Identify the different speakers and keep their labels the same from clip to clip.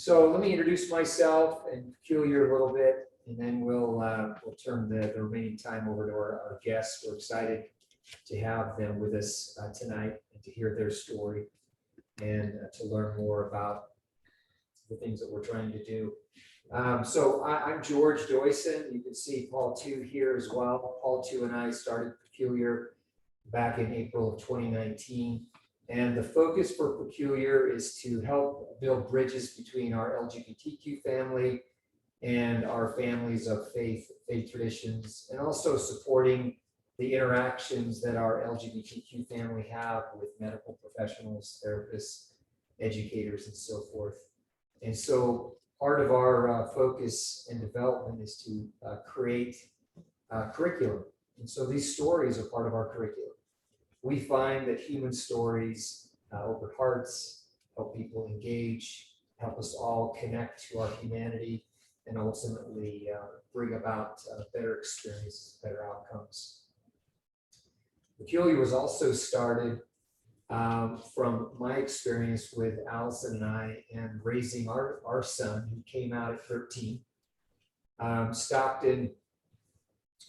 Speaker 1: So let me introduce myself and Peculiar a little bit, and then we'll turn the remaining time over to our guests. We're excited to have them with us tonight and to hear their story and to learn more about the things that we're trying to do. So I'm George Doyson. You can see Paul Tu here as well. Paul Tu and I started Peculiar back in April of 2019. And the focus for Peculiar is to help build bridges between our LGBTQ family and our families of faith traditions, and also supporting the interactions that our LGBTQ family have with medical professionals, therapists, educators, and so forth. And so part of our focus and development is to create curriculum. And so these stories are part of our curriculum. We find that human stories open hearts, help people engage, help us all connect to our humanity, and ultimately bring about better experiences, better outcomes. Peculiar was also started from my experience with Allison and I and raising our son, who came out at 13. Stockton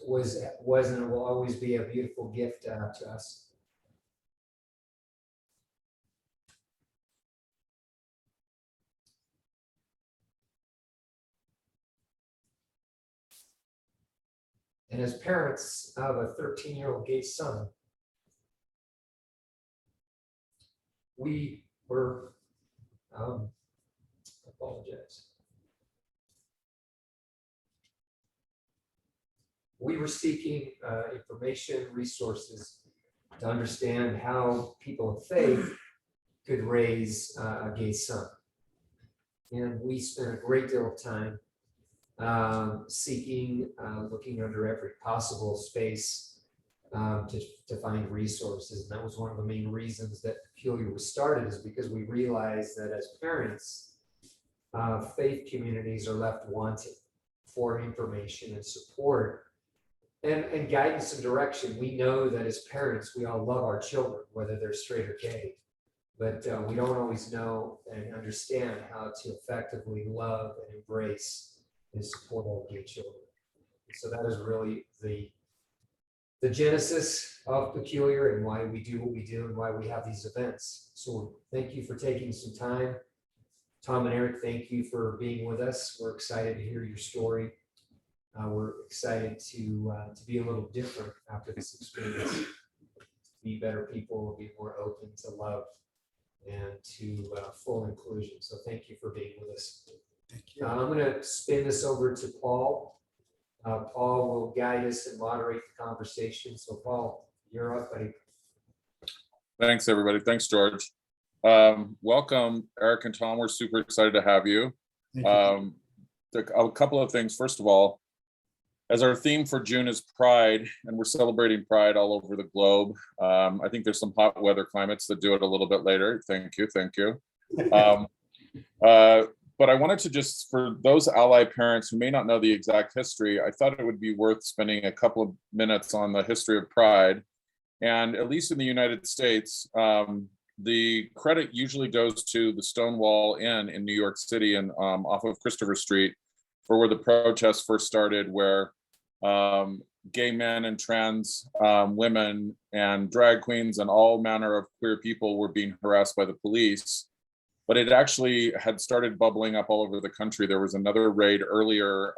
Speaker 1: was and will always be a beautiful gift to us. And as parents of a 13-year-old gay son, we were, apologize. We were seeking information, resources to understand how people of faith could raise a gay son. And we spent a great deal of time seeking, looking under every possible space to find resources. And that was one of the main reasons that Peculiar was started, is because we realized that as parents, faith communities are left wanting for information and support and guidance and direction. We know that as parents, we all love our children, whether they're straight or gay, but we don't always know and understand how to effectively love and embrace and support our gay children. So that is really the genesis of Peculiar and why we do what we do and why we have these events. So thank you for taking some time. Tom and Eric, thank you for being with us. We're excited to hear your story. We're excited to be a little different after this experience, to be better people, be more open to love and to full inclusion. So thank you for being with us.
Speaker 2: Thank you.
Speaker 1: I'm going to spin this over to Paul. Paul will guide us and moderate the conversation. So Paul, you're up, buddy.
Speaker 3: Thanks, everybody. Thanks, George. Welcome, Eric and Tom. We're super excited to have you. A couple of things. First of all, as our theme for June is Pride, and we're celebrating Pride all over the globe. I think there's some hot weather climates that do it a little bit later. Thank you. But I wanted to just, for those ally parents who may not know the exact history, I thought it would be worth spending a couple of minutes on the history of Pride. And at least in the United States, the credit usually goes to the Stonewall Inn in New York City and off of Christopher Street, for where the protests first started, where gay men and trans women and drag queens and all manner of queer people were being harassed by the police. But it actually had started bubbling up all over the country. There was another raid earlier,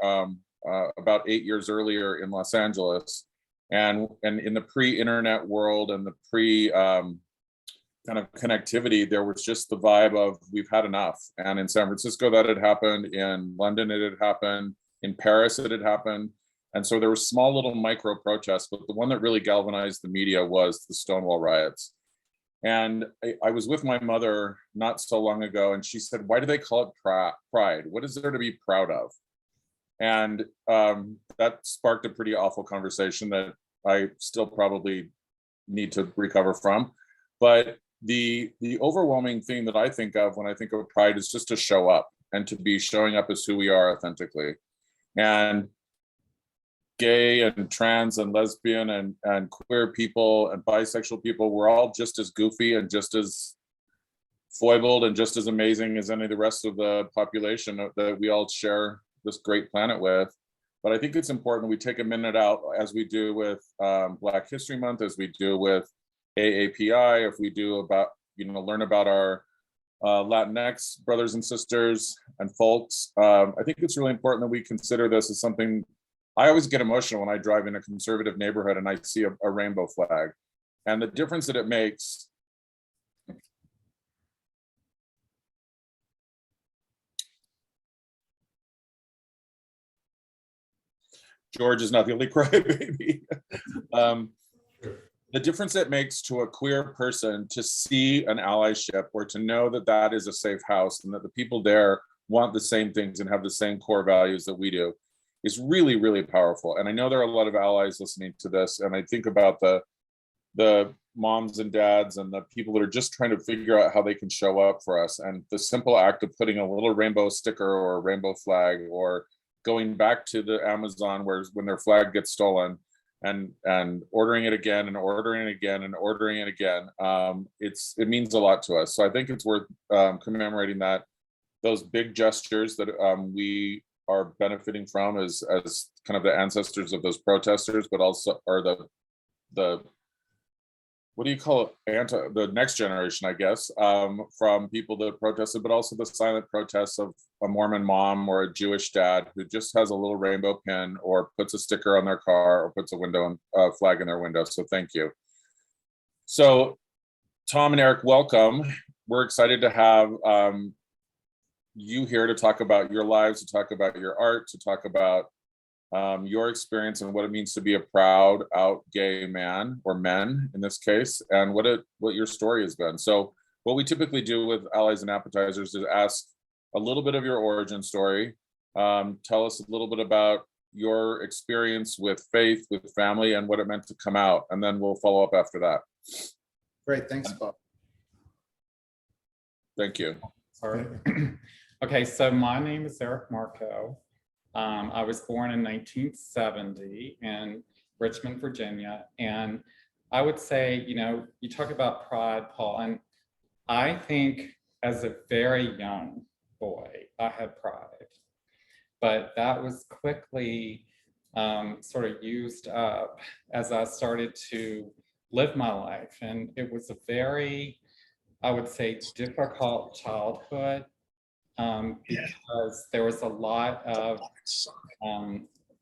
Speaker 3: about 8 years earlier in Los Angeles. And in the pre-internet world and the kind of connectivity, there was just the vibe of we've had enough. And in San Francisco, that had happened. In London, it had happened. In Paris, it had happened. And so there were small little micro protests, but the one that really galvanized the media was the Stonewall Riots. And I was with my mother not so long ago, and she said, "Why do they call it Pride? What is there to be proud of?" And that sparked a pretty awful conversation that I still probably need to recover from. But the overwhelming thing that I think of when I think of Pride is just to show up and to be showing up as who we are authentically. And gay and trans and lesbian and queer people and bisexual people, we're all just as goofy and just as foibled and just as amazing as any of the rest of the population that we all share this great planet with. But I think it's important we take a minute out, as we do with Black History Month, as we do with AAPI, if we do about, learn about our Latinx brothers and sisters and folks. I think it's really important that we consider this as something. I always get emotional when I drive in a conservative neighborhood and I see a rainbow flag, and the difference that it makes. George is not the only crybaby. The difference it makes to a queer person to see an allyship, or to know that that is a safe house and that the people there want the same things and have the same core values that we do, is really, really powerful. And I know there are a lot of allies listening to this, and I think about the moms and dads and the people that are just trying to figure out how they can show up for us. And the simple act of putting a little rainbow sticker or a rainbow flag, or going back to the Amazon when their flag gets stolen, and ordering it again and ordering it again and ordering it again. It means a lot to us. So I think it's worth commemorating those big gestures that we are benefiting from as kind of the ancestors of those protesters, but also are the what do you call it? The next generation, I guess, from people that protested, but also the silent protests of a Mormon mom or a Jewish dad who just has a little rainbow pin or puts a sticker on their car or puts a flag in their window. So thank you. So Thom and Eric, welcome. We're excited to have you here to talk about your lives, to talk about your art, to talk about your experience and what it means to be a proud out gay man, or men in this case, and what your story has been. So what we typically do with Allies and Appetizers is ask a little bit of your origin story. Tell us a little bit about your experience with faith, with family, and what it meant to come out, and then we'll follow up after that.
Speaker 2: Great, thanks, Bob.
Speaker 3: Thank you.
Speaker 4: Sorry. Okay, so my name is Eric Markow. I was born in 1970 in Richmond, Virginia. And I would say, you talk about pride, Paul, and I think as a very young boy, I had pride, but that was quickly sort of used up as I started to live my life. And it was a very, I would say, difficult childhood. Because there was a lot of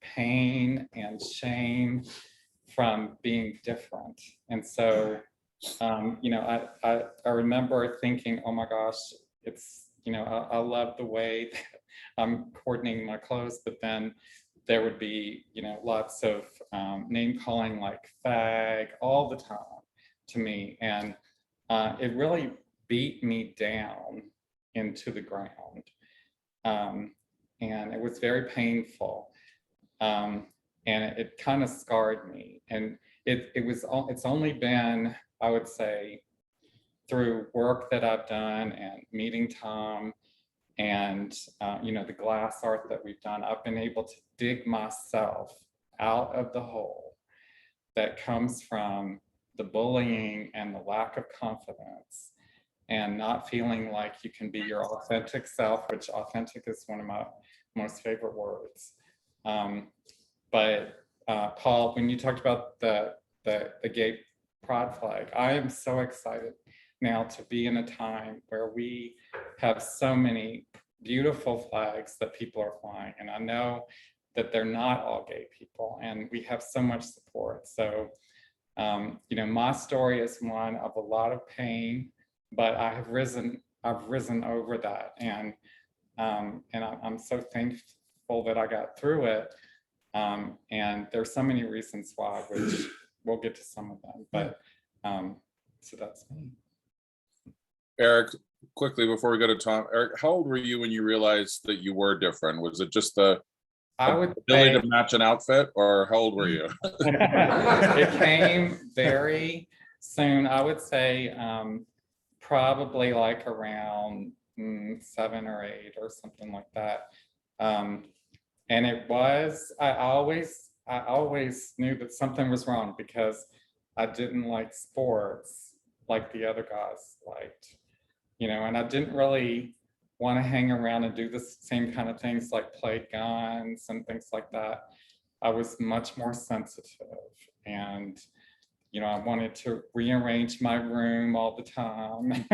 Speaker 4: pain and shame from being different. And so, I remember thinking, oh my gosh, it's, I love the way that I'm coordinating my clothes, but then there would be, lots of name calling like fag all the time to me. And it really beat me down into the ground. And it was very painful. And it kind of scarred me. And it's only been, I would say, through work that I've done and meeting Thom and the glass art that we've done, I've been able to dig myself out of the hole that comes from the bullying and the lack of confidence, and not feeling like you can be your authentic self, which authentic is one of my most favorite words. But Paul, when you talked about the gay pride flag, I am so excited now to be in a time where we have so many beautiful flags that people are flying. And I know that they're not all gay people, and we have so much support. So, my story is one of a lot of pain, but I've risen over that, and I'm so thankful that I got through it. And there's so many reasons why, which we'll get to some of them. But so that's me.
Speaker 3: Eric, quickly before we go to Thom, Eric, how old were you when you realized that you were different? Was it just the ability to match an outfit, or how old were you?
Speaker 4: It came very soon. I would say probably like around 7 or 8 or something like that. And it was, I always knew that something was wrong because I didn't like sports like the other guys liked. and I didn't really want to hang around and do the same kind of things like play guns and things like that. I was much more sensitive, and I wanted to rearrange my room all the time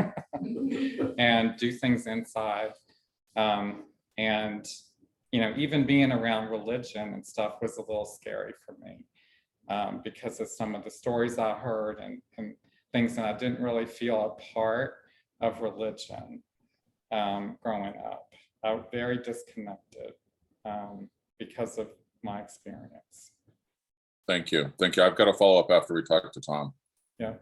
Speaker 4: and do things inside. And even being around religion and stuff was a little scary for me, because of some of the stories I heard and things, and I didn't really feel a part of religion growing up. I was very disconnected because of my experience.
Speaker 3: Thank you. Thank you. I've got a follow up after we talk to Tom.
Speaker 4: Yeah.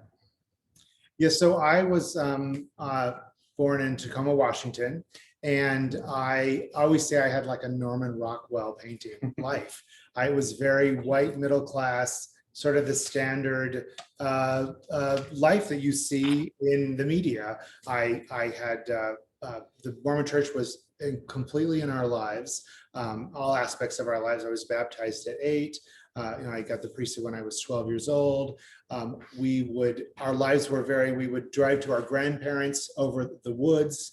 Speaker 2: Yeah, so I was born in Tacoma, Washington, and I always say I had like a Norman Rockwell painting life. I was very white, middle class, sort of the standard life that you see in the media. I had the Mormon Church was completely in our lives, all aspects of our lives. I was baptized at 8. I got the priesthood when I was 12 years old. Our lives were we would drive to our grandparents over the woods,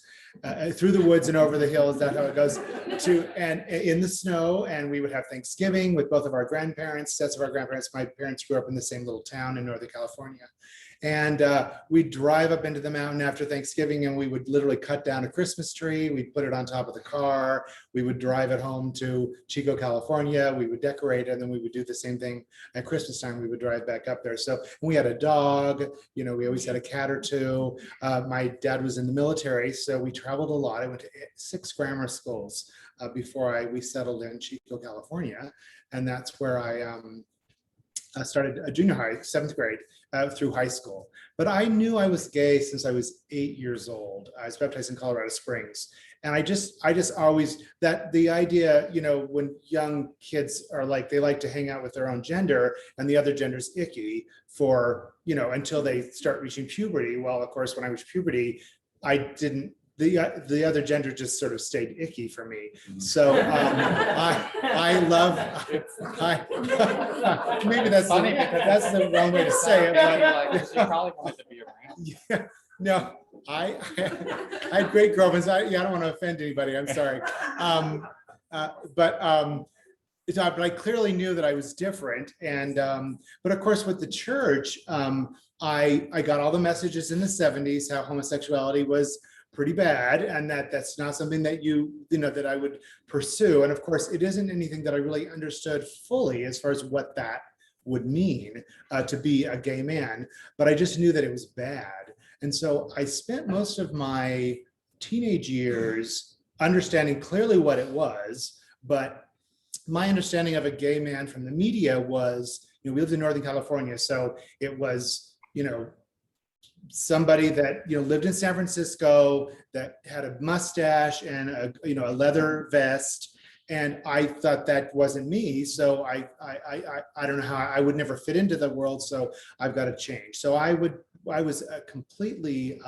Speaker 2: through the woods and over the hills. That's how it goes, and in the snow. And we would have Thanksgiving with both of our grandparents, sets of our grandparents. My parents grew up in the same little town in Northern California. And we'd drive up into the mountain after Thanksgiving, and we would literally cut down a Christmas tree. We'd put it on top of the car. We would drive it home to Chico, California. We would decorate it, and then we would do the same thing at Christmas time. We would drive back up there. So we had a dog. We always had a cat or two. My dad was in the military, so we traveled a lot. I went to 6 grammar schools before we settled in Chico, California, and that's where I started a junior high, 7th grade. Through high school. But I knew I was gay since I was 8 years old. I was baptized in Colorado Springs. And I just always, that the idea, when young kids are they like to hang out with their own gender and the other gender's icky for, until they start reaching puberty. Well, of course, when I reached puberty, I didn't, the other gender just sort of stayed icky for me. So I love, maybe that's
Speaker 4: Funny
Speaker 2: that's the wrong way to say it. But
Speaker 4: She probably wanted to be around.
Speaker 2: yeah, no, I had great girlfriends. I don't want to offend anybody. I'm sorry. But I clearly knew that I was different. And but of course, with the church, I got all the messages in the 70s how homosexuality was pretty bad, and that's not something that that I would pursue. And of course, it isn't anything that I really understood fully as far as what that would mean to be a gay man, but I just knew that it was bad. And so I spent most of my teenage years understanding clearly what it was, but my understanding of a gay man from the media was, we lived in Northern California, so it was, somebody that lived in San Francisco that had a mustache and a leather vest, and I thought that wasn't me. So I don't know how I would never fit into the world. So I've got to change. So I was completely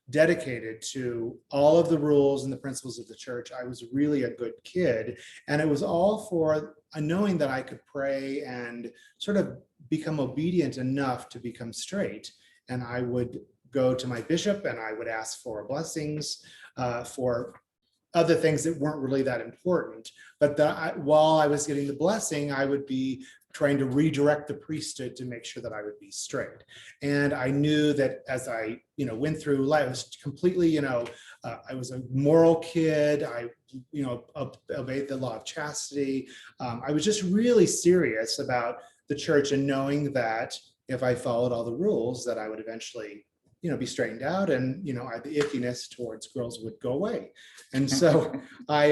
Speaker 2: dedicated to all of the rules and the principles of the church. I was really a good kid, and it was all for knowing that I could pray and sort of become obedient enough to become straight. And I would go to my bishop and I would ask for blessings for other things that weren't really that important. But while I was getting the blessing, I would be trying to redirect the priesthood to make sure that I would be straight. And I knew that as I, went through life, I was completely, I was a moral kid. I, obeyed the law of chastity. I was just really serious about the church and knowing that if I followed all the rules, that I would eventually, be straightened out, and the ickiness towards girls would go away. And so I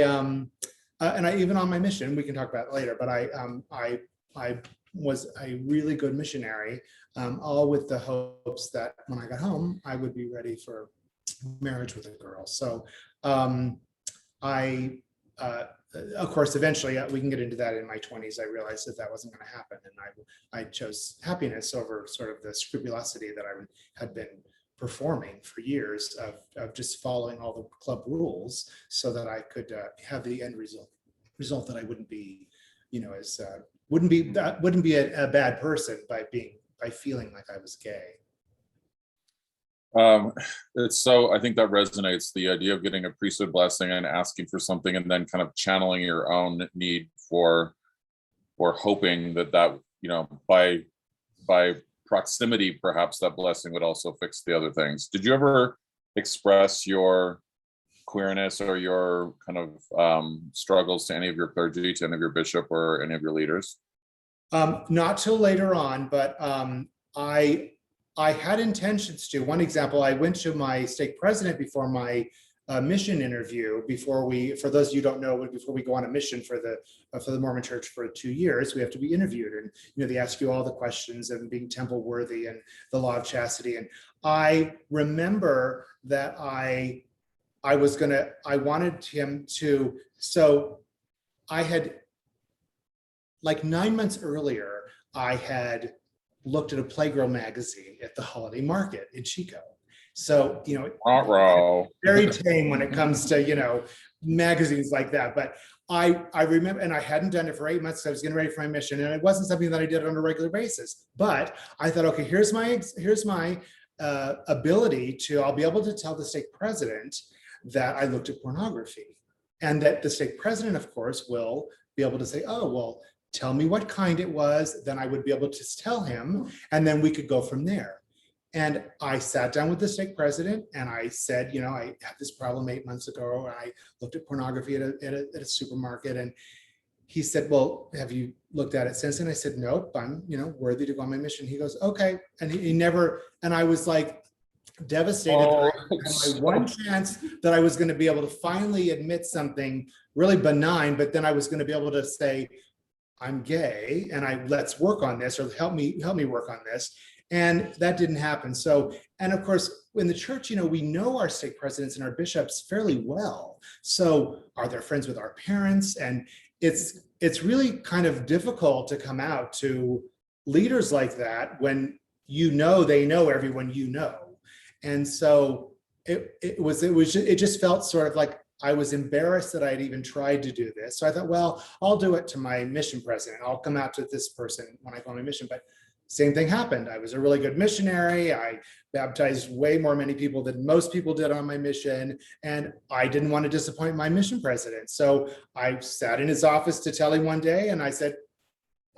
Speaker 2: even on my mission, we can talk about it later, but I was a really good missionary, all with the hopes that when I got home, I would be ready for marriage with a girl. So of course, eventually, we can get into that in my 20s. I realized that wasn't going to happen, and I chose happiness over sort of the scrupulosity that I had been performing for years of just following all the club rules, so that I could have the end result that I wouldn't be, wouldn't be a bad person by feeling like I was gay.
Speaker 3: It's so, I think that resonates, the idea of getting a priesthood blessing and asking for something and then kind of channeling your own need for, or hoping that by proximity, perhaps that blessing would also fix the other things. Did you ever express your queerness or your kind of struggles to any of your clergy, to any of your bishop or any of your leaders?
Speaker 2: Not till later on, but I had intentions to. One example, I went to my stake president before my mission interview. For those of you who don't know, before we go on a mission for the Mormon Church for 2 years, we have to be interviewed, and they ask you all the questions and being temple worthy and the law of chastity. And I remember that I wanted him to. So I had, like 9 months earlier, I had looked at a Playgirl magazine at the holiday market in Chico. So, very tame when it comes to, magazines like that. But I remember, and I hadn't done it for 8 months. So I was getting ready for my mission, and it wasn't something that I did on a regular basis. But I thought, okay, here's my ability I'll be able to tell the stake president that I looked at pornography, and that the stake president, of course, will be able to say, oh, well, tell me what kind it was. Then I would be able to tell him, and then we could go from there. And I sat down with the stake president and I said, I had this problem 8 months ago. And I looked at pornography at a supermarket, and he said, well, have you looked at it since? And I said, nope, I'm, worthy to go on my mission. He goes, okay. And he never, and I was like devastated. My one chance that I was going to be able to finally admit something really benign, but then I was going to be able to say, I'm gay, and let's work on this, or help me work on this. And that didn't happen. So, and of course, in the church, we know our stake presidents and our bishops fairly well. So are they friends with our parents? And it's really kind of difficult to come out to leaders like that when they know everyone And so it just felt sort of like I was embarrassed that I'd even tried to do this. So I thought, well, I'll do it to my mission president. I'll come out to this person when I go on my mission. But same thing happened. I was a really good missionary. I baptized many people than most people did on my mission. And I didn't want to disappoint my mission president. So I sat in his office to tell him one day, and I said,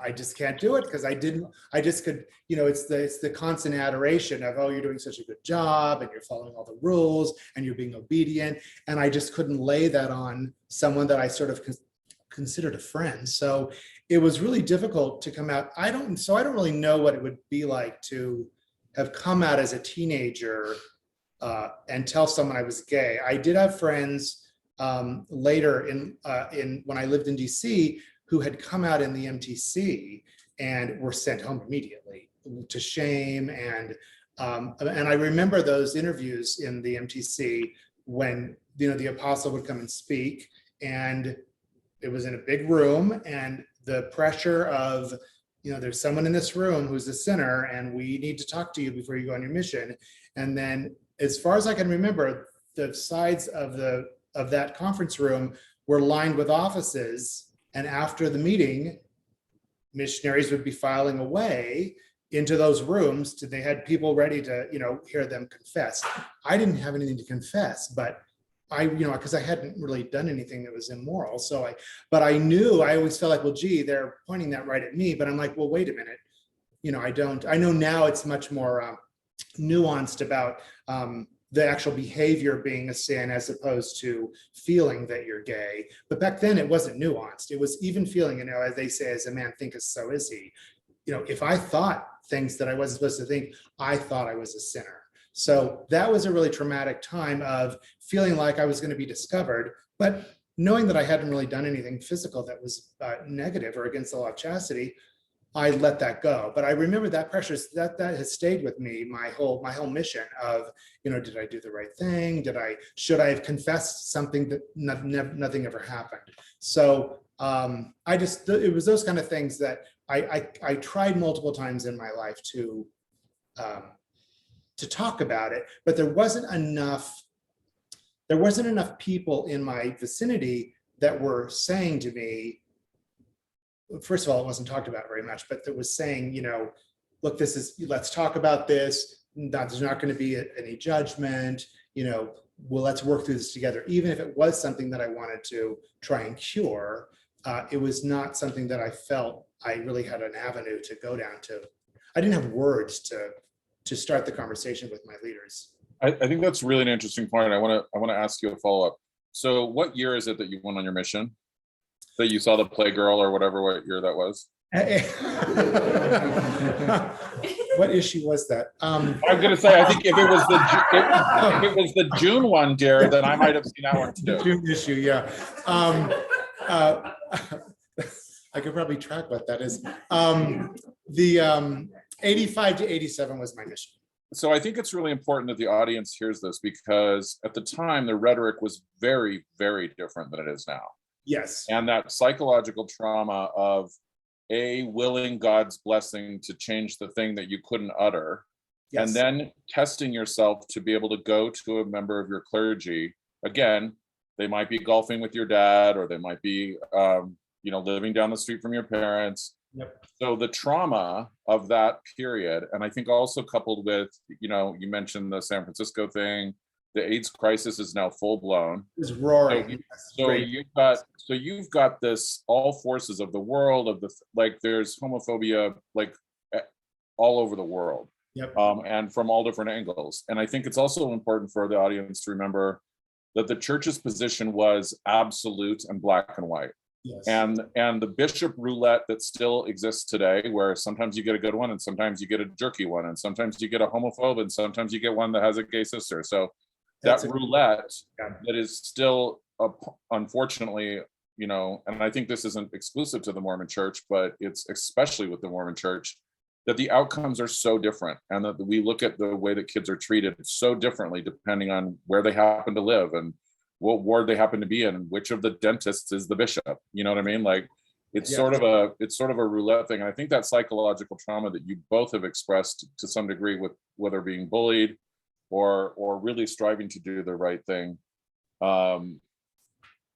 Speaker 2: I just can't do it, because it's the constant adoration of, oh, you're doing such a good job and you're following all the rules and you're being obedient. And I just couldn't lay that on someone that I sort of considered a friend. So it was really difficult to come out. I don't really know what it would be like to have come out as a teenager and tell someone I was gay. I did have friends later in when I lived in DC who had come out in the MTC and were sent home immediately to shame. And I remember those interviews in the MTC when the apostle would come and speak, and it was in a big room, and the pressure of, there's someone in this room who's a sinner, and we need to talk to you before you go on your mission. And then, as far as I can remember, the sides of that conference room were lined with offices. And after the meeting, missionaries would be filing away into those rooms. They had people ready to, hear them confess. I didn't have anything to confess, but because I hadn't really done anything that was immoral. But I knew, I always felt like, well, gee, they're pointing that right at me. But I'm like, well, wait a minute. I know now it's much more nuanced about the actual behavior being a sin, as opposed to feeling that you're gay. But back then it wasn't nuanced. It was even feeling, as they say, as a man thinketh, so is he. If I thought things that I wasn't supposed to think, I thought I was a sinner. So that was a really traumatic time of feeling like I was going to be discovered, but knowing that I hadn't really done anything physical that was negative or against the law of chastity, I let that go. But I remember that pressure that has stayed with me my whole mission of, did I do the right thing? Should I have confessed something that nothing ever happened? So it was those kind of things that I tried multiple times in my life to talk about it, but there wasn't enough people in my vicinity that were saying to me, first of all, it wasn't talked about very much, but that was saying, look, let's talk about this. there's not going to be any judgment, well, let's work through this together. Even if it was something that I wanted to try and cure, it was not something that I felt I really had an avenue to go down to. I didn't have words to start the conversation with my leaders.
Speaker 3: I think that's really an interesting point. I want to ask you a follow-up. So what year is it that you went on your mission? That you saw the Playgirl or whatever, what year that was?
Speaker 2: What issue was that?
Speaker 3: I'm gonna say, I think if it was the June one, dear, then I might have seen that one
Speaker 2: The
Speaker 3: too.
Speaker 2: June issue, yeah. I could probably track what that is. The 85 to 87 was my mission.
Speaker 3: So I think it's really important that the audience hears this, because at the time the rhetoric was very, very different than it is now.
Speaker 2: Yes.
Speaker 3: And that psychological trauma of willing God's blessing to change the thing that you couldn't utter,
Speaker 2: Yes.
Speaker 3: and then testing yourself to be able to go to a member of your clergy. Again, they might be golfing with your dad, or they might be living down the street from your parents.
Speaker 2: Yep.
Speaker 3: So the trauma of that period, and I think also coupled with, you mentioned the San Francisco thing, the AIDS crisis is now full blown.
Speaker 2: It was roaring.
Speaker 3: So you've got this, all forces of the world there's homophobia all over the world.
Speaker 2: Yep.
Speaker 3: And from all different angles. And I think it's also important for the audience to remember that the church's position was absolute and black and white.
Speaker 2: Yes.
Speaker 3: And the bishop roulette that still exists today, where sometimes you get a good one and sometimes you get a jerky one, and sometimes you get a homophobe and sometimes you get one that has a gay sister. So that roulette that is still, unfortunately, and I think this isn't exclusive to the Mormon Church, but it's especially with the Mormon Church, that the outcomes are so different, and that we look at the way that kids are treated so differently depending on where they happen to live and what ward they happen to be in, and which of the dentists is the bishop. You know what I mean? It's sort of a roulette thing. And I think that psychological trauma that you both have expressed to some degree, with whether being bullied or really striving to do the right thing,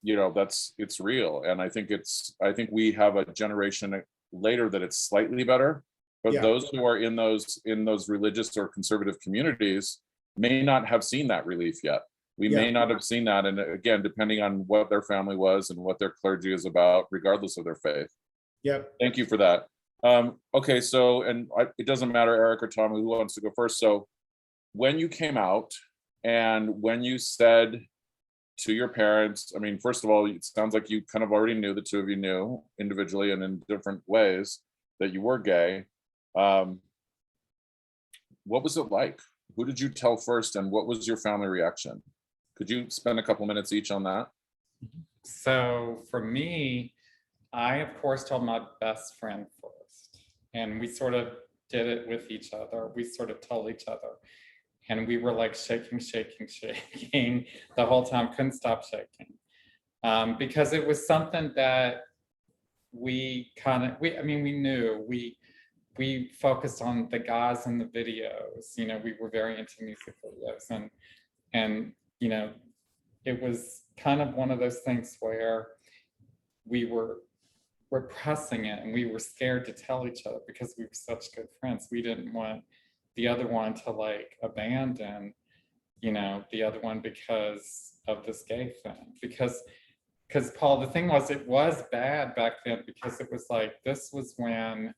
Speaker 3: it's real. And I think we have a generation later that it's slightly better, but those who are in those religious or conservative communities may not have seen that relief yet. We may not have seen that. And again, depending on what their family was and what their clergy is about, regardless of their faith.
Speaker 2: Yep.
Speaker 3: Thank you for that. Okay, so, it doesn't matter, Eric or Tom, who wants to go first. So when you came out and when you said to your parents, I mean, first of all, it sounds like you kind of already knew, the two of you knew individually and in different ways, that you were gay. What was it like? Who did you tell first, and what was your family reaction? Could you spend a couple minutes each on that?
Speaker 4: So for me, I of course told my best friend first, and we sort of did it with each other. We sort of told each other, and we were like shaking the whole time, couldn't stop shaking, because it was something that we knew. We focused on the guys in the videos. We were very into music videos, and it was kind of one of those things where we were repressing it, and we were scared to tell each other because we were such good friends. We didn't want the other one to abandon, the other one because of this gay thing. Because Paul, the thing was, it was bad back then, because it was this was when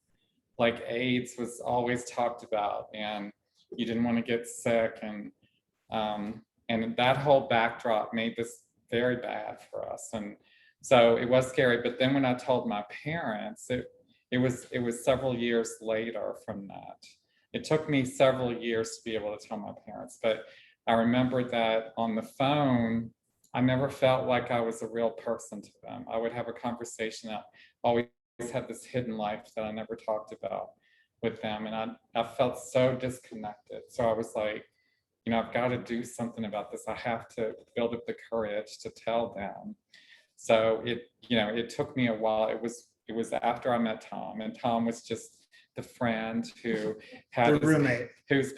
Speaker 4: AIDS was always talked about, and you didn't want to get sick, and that whole backdrop made this very bad for us, and so it was scary. But then when I told my parents, it was several years later from that. It took me several years to be able to tell my parents, but I remember that on the phone, I never felt like I was a real person to them. I would have a conversation. I always had this hidden life that I never talked about with them, and I felt so disconnected. So I was like, I've got to do something about this. I have to build up the courage to tell them. So it took me a while. It was after I met Tom, and Tom was just the friend who had
Speaker 2: The roommate.
Speaker 4: whose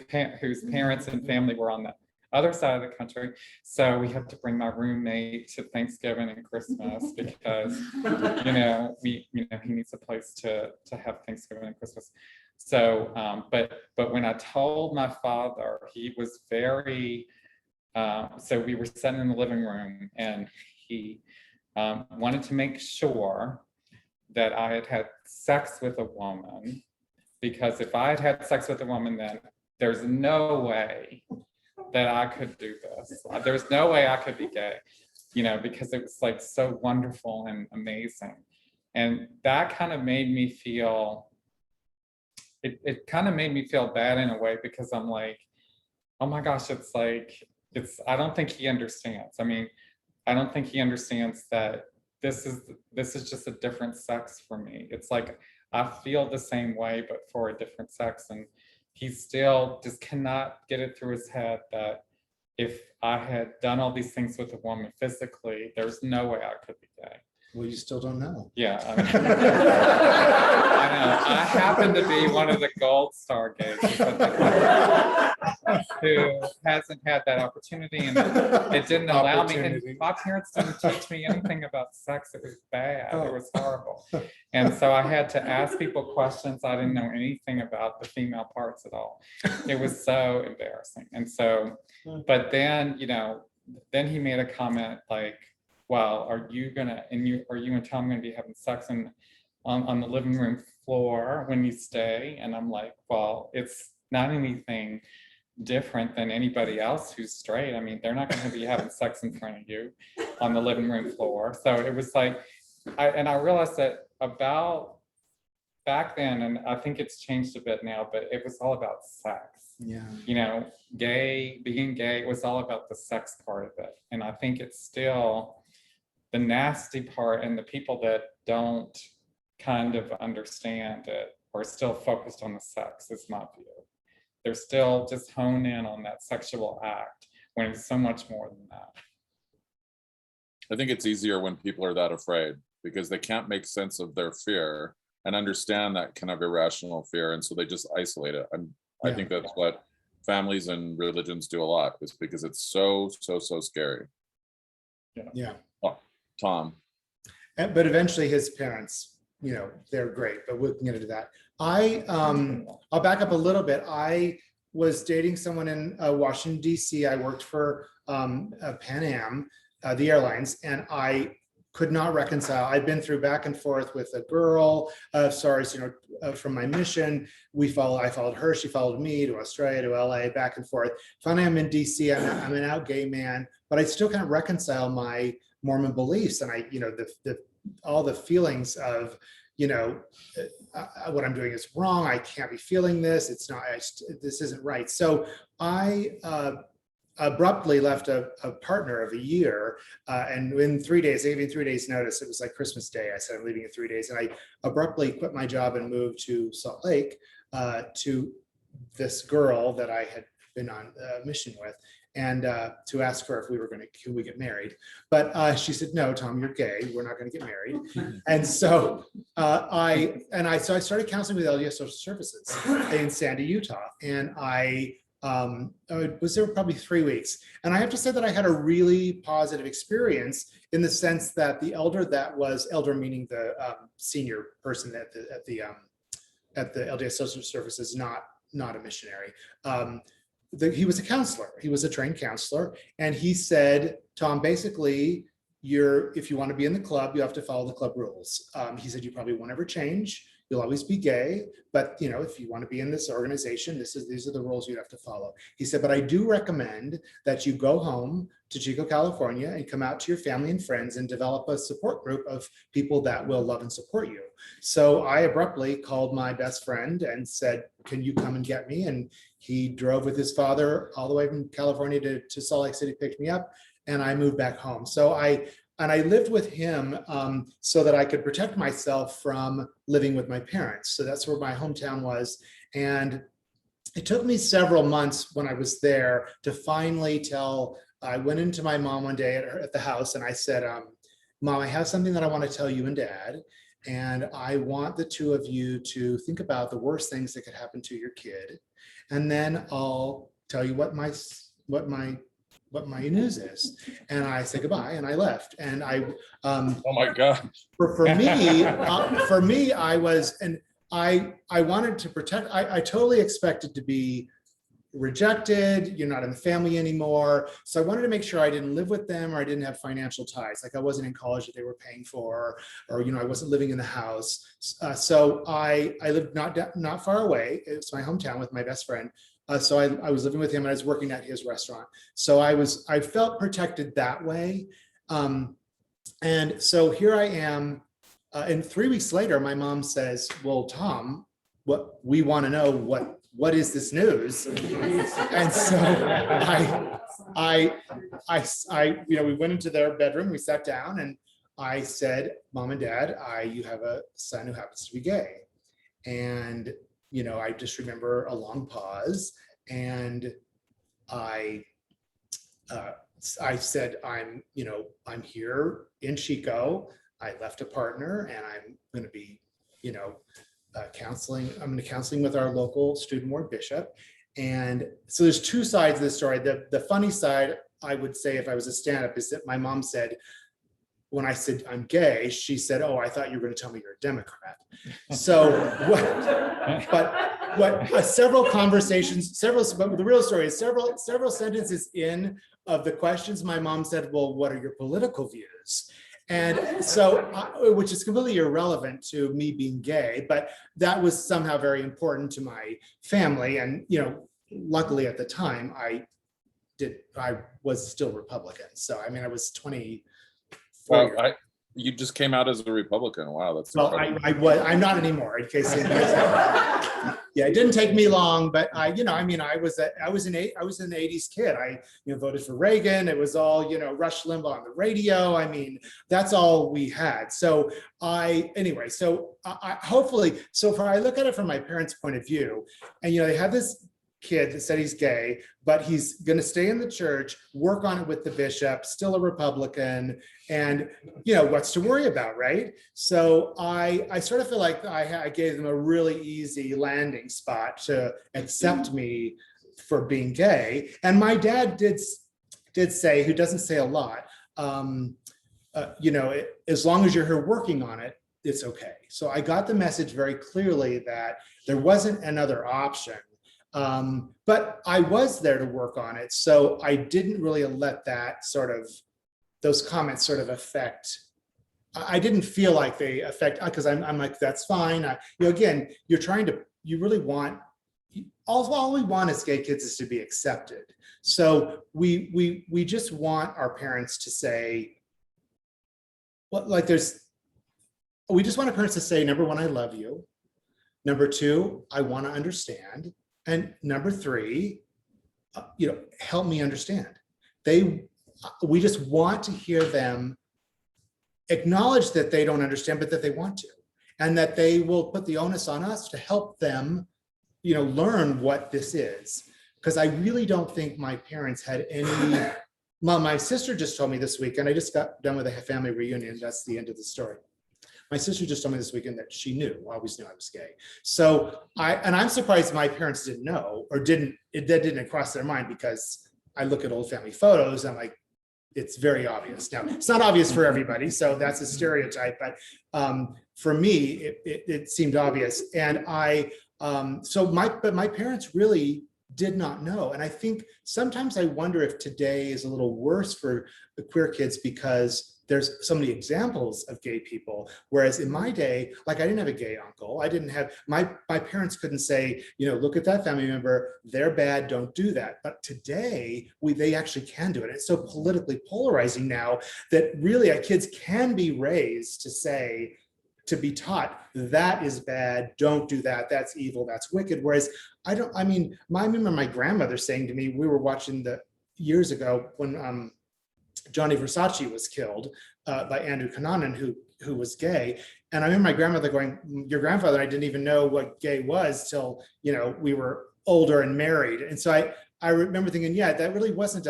Speaker 4: parents and family were on the other side of the country. So we had to bring my roommate to Thanksgiving and Christmas because he needs a place to have Thanksgiving and Christmas. So, but when I told my father, he was very, so we were sitting in the living room and he wanted to make sure that I had had sex with a woman, because if I had had sex with a woman, then there's no way that I could do this. There's no way I could be gay, because it was like so wonderful and amazing. And that kind of made me feel, it kind of made me feel bad in a way, because I'm like, oh my gosh, I don't think he understands. I mean, I don't think he understands that this is just a different sex for me. It's like, I feel the same way, but for a different sex. And he still just cannot get it through his head that if I had done all these things with a woman physically, there's no way I could be gay.
Speaker 2: Well, you still don't know.
Speaker 4: Yeah. I know. I happen to be one of the gold star gays who hasn't had that opportunity, and it didn't allow me. And my parents didn't teach me anything about sex. It was bad. It was horrible. And so I had to ask people questions. I didn't know anything about the female parts at all. It was so embarrassing. And so, but then, then he made a comment like, well, are you and Tom gonna be having sex on the living room floor when you stay? And I'm like, well, it's not anything different than anybody else who's straight. I mean, they're not gonna be having sex in front of you on the living room floor. So it was like, I realized that about back then, and I think it's changed a bit now, but it was all about sex.
Speaker 2: Yeah.
Speaker 4: Being gay was all about the sex part of it. And I think it's still the nasty part, and the people that don't kind of understand it are still focused on the sex, is my view. They're still just honed in on that sexual act when it's so much more than that.
Speaker 3: I think it's easier when people are that afraid, because they can't make sense of their fear and understand that kind of irrational fear. And so they just isolate it. And I think that's what families and religions do a lot, is because it's so scary.
Speaker 2: Yeah.
Speaker 3: Oh, Tom.
Speaker 2: But eventually his parents, they're great, but we can get into that. I'll back up a little bit. I was dating someone in Washington, DC. I worked for Pan Am, the airlines, and I could not reconcile. I'd been through back and forth with a girl, from my mission. I followed her, she followed me to Australia, to LA, back and forth. Finally, I'm in DC, I'm an out gay man, but I still can't reconcile my Mormon beliefs. And all the feelings of, what I'm doing is wrong. I can't be feeling this. It's not, this isn't right. So I abruptly left a partner of a year, and in 3 days, I gave me 3 days notice. It was like Christmas Day. I said I'm leaving in 3 days, and I abruptly quit my job and moved to Salt Lake to this girl that I had been on a mission with, and to ask her if could we get married. But she said, no, Tom, you're gay. We're not going to get married. And so I started counseling with LDS Social Services in Sandy, Utah, and I was there probably 3 weeks. And I have to say that I had a really positive experience, in the sense that the elder meaning the senior person at the LDS Social Services, not a missionary. He was a counselor. He was a trained counselor. And he said, Tom, basically, if you want to be in the club, you have to follow the club rules. He said, you probably won't ever change. You'll always be gay, but if you want to be in this organization, these are the rules you have to follow. He said, but I do recommend that you go home to Chico, California, and come out to your family and friends and develop a support group of people that will love and support you. So I abruptly called my best friend and said, can you come and get me? And he drove with his father all the way from California to Salt Lake City, picked me up, and I moved back home. So I lived with him so that I could protect myself from living with my parents. So that's where my hometown was. And it took me several months when I was there to finally I went into my mom one day at the house, and I said, Mom, I have something that I want to tell you and Dad. And I want the two of you to think about the worst things that could happen to your kid. And then I'll tell you what my news is. And I said goodbye, and I left. And I
Speaker 3: oh my God.
Speaker 2: for me, I was, and I wanted to protect, I totally expected to be rejected, you're not in the family anymore. So I wanted to make sure I didn't live with them or I didn't have financial ties. Like I wasn't in college that they were paying for, or, I wasn't living in the house. So I lived not far away. It's my hometown with my best friend. So I was living with him and I was working at his restaurant. So I felt protected that way. And so here I am. And 3 weeks later, my mom says, well, Tom, what we want to know, what is this news? And so we went into their bedroom, we sat down and I said, Mom and Dad, you have a son who happens to be gay. And, I just remember a long pause and I said, I'm here in Chico. I left a partner and I'm going to be, counseling. I'm going to counseling with our local student board bishop. And so there's two sides of the story. The funny side, I would say, if I was a stand-up, is that my mom said, when I said I'm gay, she said, oh, I thought you were going to tell me you're a Democrat. So several conversations, but the real story is several sentences in of the questions, my mom said, well, what are your political views? And so, which is completely irrelevant to me being gay, but that was somehow very important to my family. And, luckily at the time I was still Republican. So, I was 24.
Speaker 3: Well, you just came out as a Republican. Wow, that's
Speaker 2: well, I'm not anymore. In case yeah, it didn't take me long, but I was an 80s kid. I voted for Reagan. It was all Rush Limbaugh on the radio. That's all we had. So I hopefully, so if I look at it from my parents' point of view, and they have this kid that said he's gay, but he's going to stay in the church, work on it with the bishop, still a Republican, and what's to worry about, right? So I sort of feel like I gave them a really easy landing spot to accept me for being gay. And my dad did say, who doesn't say a lot, as long as you're here working on it, it's okay. So I got the message very clearly that there wasn't another option. But I was there to work on it. So I didn't really let those comments sort of affect. I didn't feel like they affect, because I'm like, that's fine. Again, you really want, all we want as gay kids is to be accepted. So we just want our parents to say, we just want our parents to say, number one, I love you. Number two, I want to understand. And number three, help me understand. We just want to hear them acknowledge that they don't understand, but that they want to, and that they will put the onus on us to help them, learn what this is. Because I really don't think my parents had any. My sister just told me this week, and I just got done with a family reunion. That's the end of the story. My sister just told me this weekend that she always knew I was gay. So I'm surprised my parents didn't know, or that didn't cross their mind, because I look at old family photos, I'm like, it's very obvious. Now, it's not obvious for everybody, so that's a stereotype, but for me, it seemed obvious. And but my parents really did not know. And I think sometimes I wonder if today is a little worse for the queer kids, because there's so many examples of gay people. Whereas in my day, I didn't have a gay uncle. I didn't have, my parents couldn't say, look at that family member, they're bad, don't do that. But today, they actually can do it. It's so politically polarizing now that really kids can be raised to be taught that is bad, don't do that, that's evil, that's wicked. Whereas I remember my grandmother saying to me, we were watching years ago when Johnny Versace was killed by Andrew Cunanan, who was gay. And I remember my grandmother going, your grandfather and I didn't even know what gay was till, we were older and married. And so I remember thinking, yeah, that really wasn't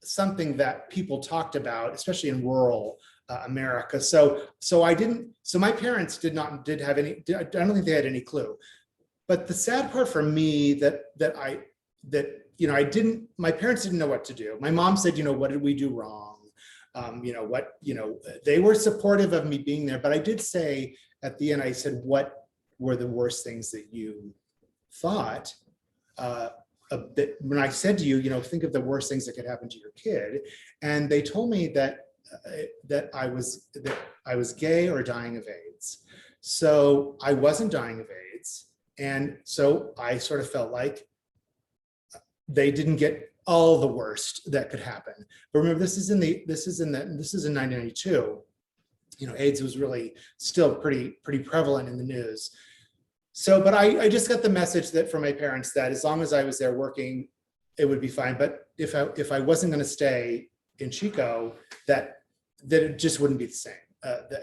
Speaker 2: something that people talked about, especially in rural America. So my parents I don't think they had any clue. But the sad part for me my parents didn't know what to do. My mom said, what did we do wrong? They were supportive of me being there, but I did say at the end, I said, what were the worst things that you thought? A bit, when I said to you, think of the worst things that could happen to your kid, and they told me that I was gay or dying of AIDS. So I wasn't dying of AIDS, and so I sort of felt like they didn't get all the worst that could happen. But remember, this is in 1992. AIDS was really still pretty prevalent in the news. So, but I just got the message that from my parents that as long as I was there working, it would be fine. But if I wasn't going to stay in Chico, that it just wouldn't be the same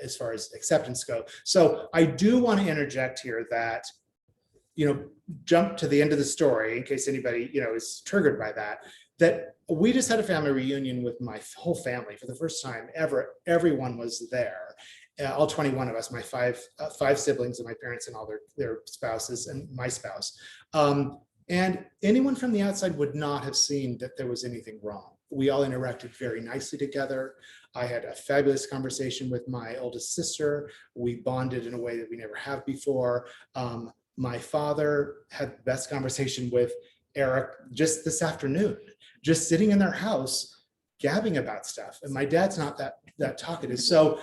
Speaker 2: as far as acceptance go. So I do want to interject here that, jump to the end of the story in case anybody, is triggered by that we just had a family reunion with my whole family for the first time ever. Everyone was there. All 21 of us, my five siblings and my parents and all their spouses and my spouse. And anyone from the outside would not have seen that there was anything wrong. We all interacted very nicely together. I had a fabulous conversation with my oldest sister. We bonded in a way that we never have before. My father had the best conversation with Eric just this afternoon, just sitting in their house, gabbing about stuff. And my dad's not that talkative. So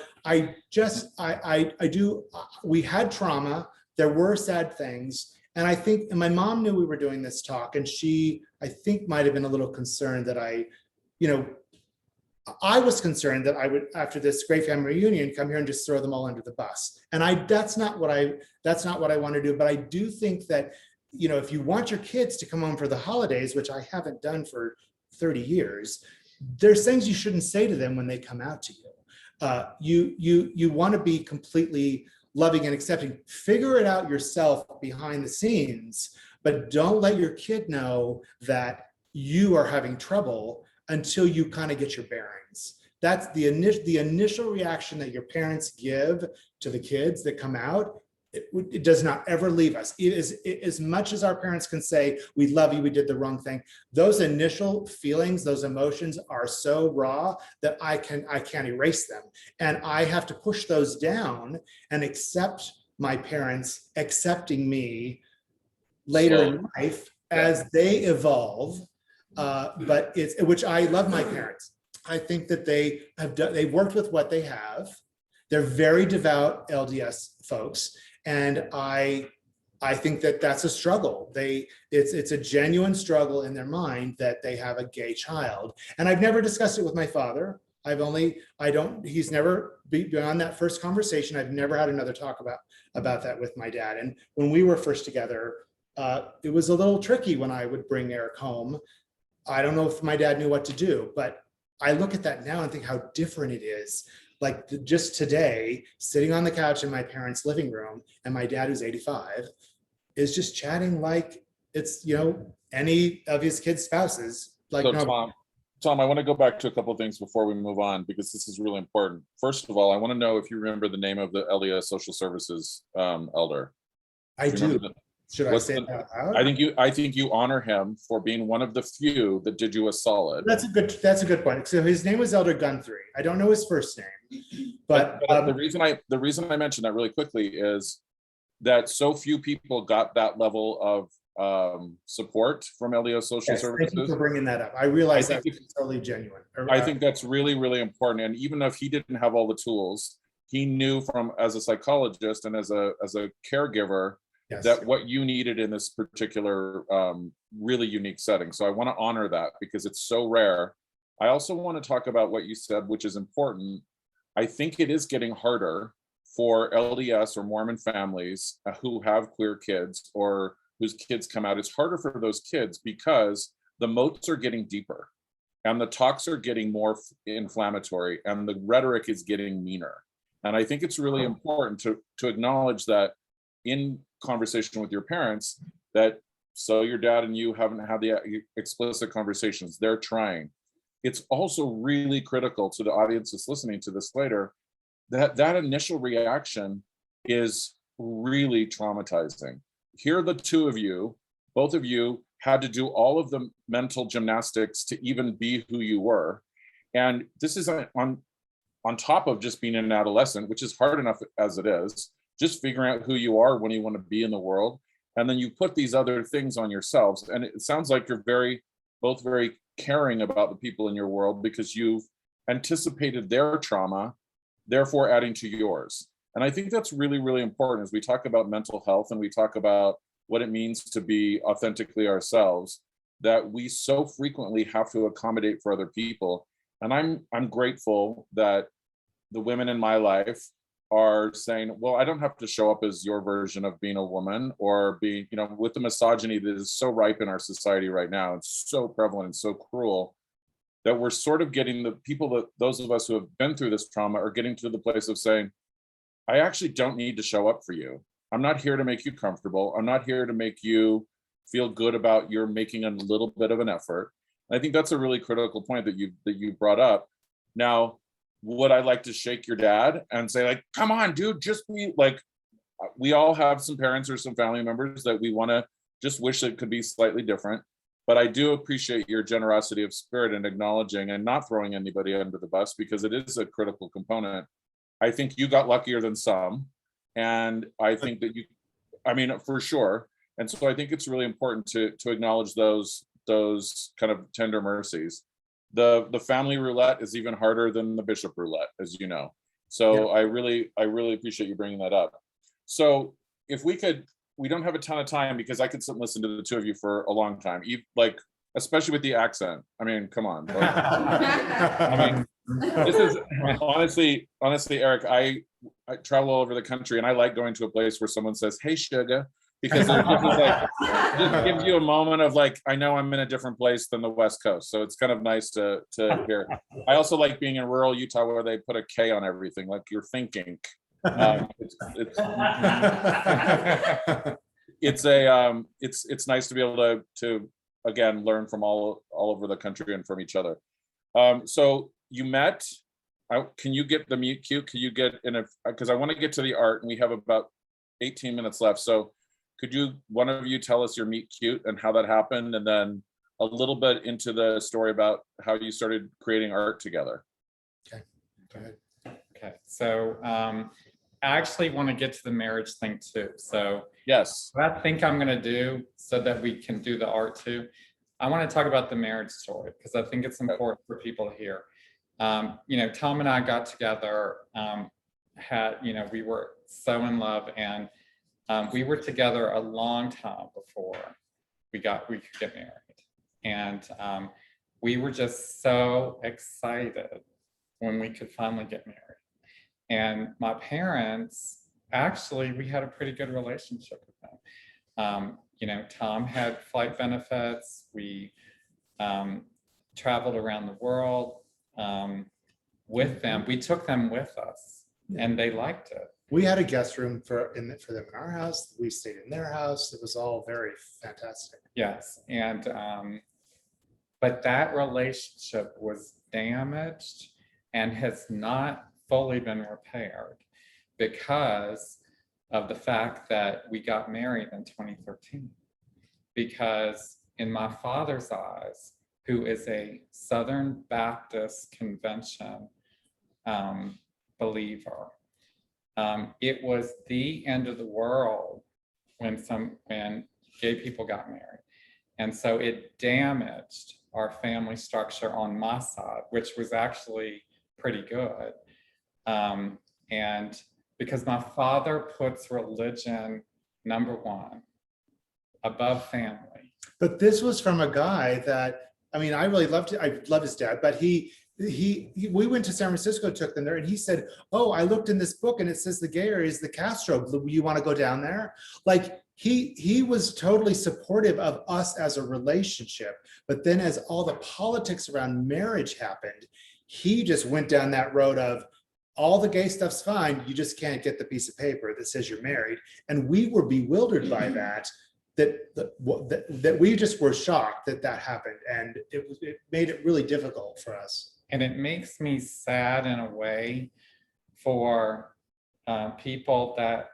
Speaker 2: we had trauma. There were sad things. And I think, and my mom knew we were doing this talk, and she, I think, might have been a little concerned that I was concerned that I would, after this great family reunion, come here and just throw them all under the bus. And that's not what I want to do. But I do think that, if you want your kids to come home for the holidays, which I haven't done for 30 years, there's things you shouldn't say to them when they come out to you. You want to be completely loving and accepting. Figure it out yourself behind the scenes, but don't let your kid know that you are having trouble until you kind of get your bearings. That's the initial reaction that your parents give to the kids that come out. It does not ever leave us. It is, as much as our parents can say, we love you, we did the wrong thing. Those initial feelings, those emotions are so raw that I can't erase them. And I have to push those down and accept my parents accepting me later in life as they evolve. But which I love my parents. I think that they've worked with what they have. They're very devout LDS folks. And I think that that's a struggle. It's a genuine struggle in their mind that they have a gay child. And I've never discussed it with my father. He's never beyond that first conversation. I've never had another talk about that with my dad. And when we were first together, it was a little tricky when I would bring Eric home. I don't know if my dad knew what to do, but I look at that now and think how different it is. Like just today, sitting on the couch in my parents' living room, and my dad, who's 85, is just chatting like it's, any of his kids' spouses. Like,
Speaker 3: So
Speaker 2: no,
Speaker 3: Tom, I want to go back to a couple of things before we move on, because this is really important. First of all, I want to know if you remember the name of the LDS Social Services elder.
Speaker 2: I
Speaker 3: Do you
Speaker 2: do.
Speaker 3: remember
Speaker 2: Should I
Speaker 3: what's
Speaker 2: say
Speaker 3: the-
Speaker 2: it out loud?
Speaker 3: I think you honor him for being one of the few that did you a solid.
Speaker 2: That's a good point. So his name was Elder Guthrie. I don't know his first name, but
Speaker 3: the reason I mentioned that really quickly is that so few people got that level of support from LDS Social
Speaker 2: yes, thank you
Speaker 3: Services.
Speaker 2: for bringing that up. I realize
Speaker 3: I
Speaker 2: that's
Speaker 3: think
Speaker 2: totally genuine.
Speaker 3: I think that's really, really important. And even if he didn't have all the tools, he knew from as a psychologist and as a caregiver
Speaker 2: yes.
Speaker 3: that what you needed in this particular really unique setting. So I want to honor that because it's so rare. I also want to talk about what you said, which is important. I think it is getting harder for LDS or Mormon families who have queer kids or whose kids come out. It's harder for those kids because the moats are getting deeper and the talks are getting more inflammatory and the rhetoric is getting meaner. And I think it's really important to acknowledge that in conversation with your parents, that so your dad and you haven't had the explicit conversations, they're trying. It's also really critical to the audience that's listening to this later, that initial reaction is really traumatizing. Here, the two of you, both of you had to do all of the mental gymnastics to even be who you were. And this is on top of just being an adolescent, which is hard enough as it is, just figuring out who you are when you want to be in the world. And then you put these other things on yourselves. And it sounds like you're both very caring about the people in your world because you've anticipated their trauma, therefore adding to yours. And I think that's really, really important as we talk about mental health and we talk about what it means to be authentically ourselves, that we so frequently have to accommodate for other people. And I'm grateful that the women in my life are saying, well, I don't have to show up as your version of being a woman or be, with the misogyny that is so ripe in our society right now. It's so prevalent and so cruel that we're sort of getting the people that those of us who have been through this trauma are getting to the place of saying, I actually don't need to show up for you. I'm not here to make you comfortable. I'm not here to make you feel good about your making a little bit of an effort. And I think that's a really critical point that you brought up. Now, would I like to shake your dad and say, like, come on, dude, just be like, we all have some parents or some family members that we want to just wish it could be slightly different. But I do appreciate your generosity of spirit and acknowledging and not throwing anybody under the bus, because it is a critical component. I think you got luckier than some. And I think that for sure. And so I think it's really important to acknowledge those kind of tender mercies. The family roulette is even harder than the bishop roulette, as you know. So yeah. I really appreciate you bringing that up. So if we don't have a ton of time because I could sit and listen to the two of you for a long time, especially with the accent. I mean, come on. This is honestly, Eric, I travel all over the country and I like going to a place where someone says, hey, sugar, because it just gives you a moment of like, I know I'm in a different place than the West Coast. So it's kind of nice to hear. I also like being in rural Utah where they put a K on everything, like you're thinking. It's nice to be able to again learn from all over the country and from each other. So you met. Can you get the meet cute? Can you get because I want to get to the art and we have about 18 minutes left. So could one of you tell us your meet cute and how that happened, and then a little bit into the story about how you started creating art together?
Speaker 2: Okay, go ahead.
Speaker 4: Okay, so I actually want to get to the marriage thing too. So
Speaker 3: yes,
Speaker 4: what I think I'm going to do so that we can do the art too, I want to talk about the marriage story because I think it's important for people to hear. Tom and I got together, we were so in love, and we were together a long time before we could get married. And we were just so excited when we could finally get married. And my parents, actually, we had a pretty good relationship with them. Tom had flight benefits. We traveled around the world with them. We took them with us, and they liked it.
Speaker 2: We had a guest room for them in our house. We stayed in their house. It was all very fantastic.
Speaker 4: Yes, and but that relationship was damaged and has not fully been repaired because of the fact that we got married in 2013. Because in my father's eyes, who is a Southern Baptist Convention believer, it was the end of the world when gay people got married. And so it damaged our family structure on my side, which was actually pretty good. And because my father puts religion number one above family.
Speaker 2: But this was from a guy that, I really loved it. I love his dad, but we went to San Francisco, took them there, and he said, oh, I looked in this book and it says the gay area is the Castro. You want to go down there? Like he was totally supportive of us as a relationship. But then as all the politics around marriage happened, he just went down that road of all the gay stuff's fine. You just can't get the piece of paper that says you're married. And we were bewildered by that we just were shocked that happened. And it made it really difficult for us.
Speaker 4: And it makes me sad in a way for people that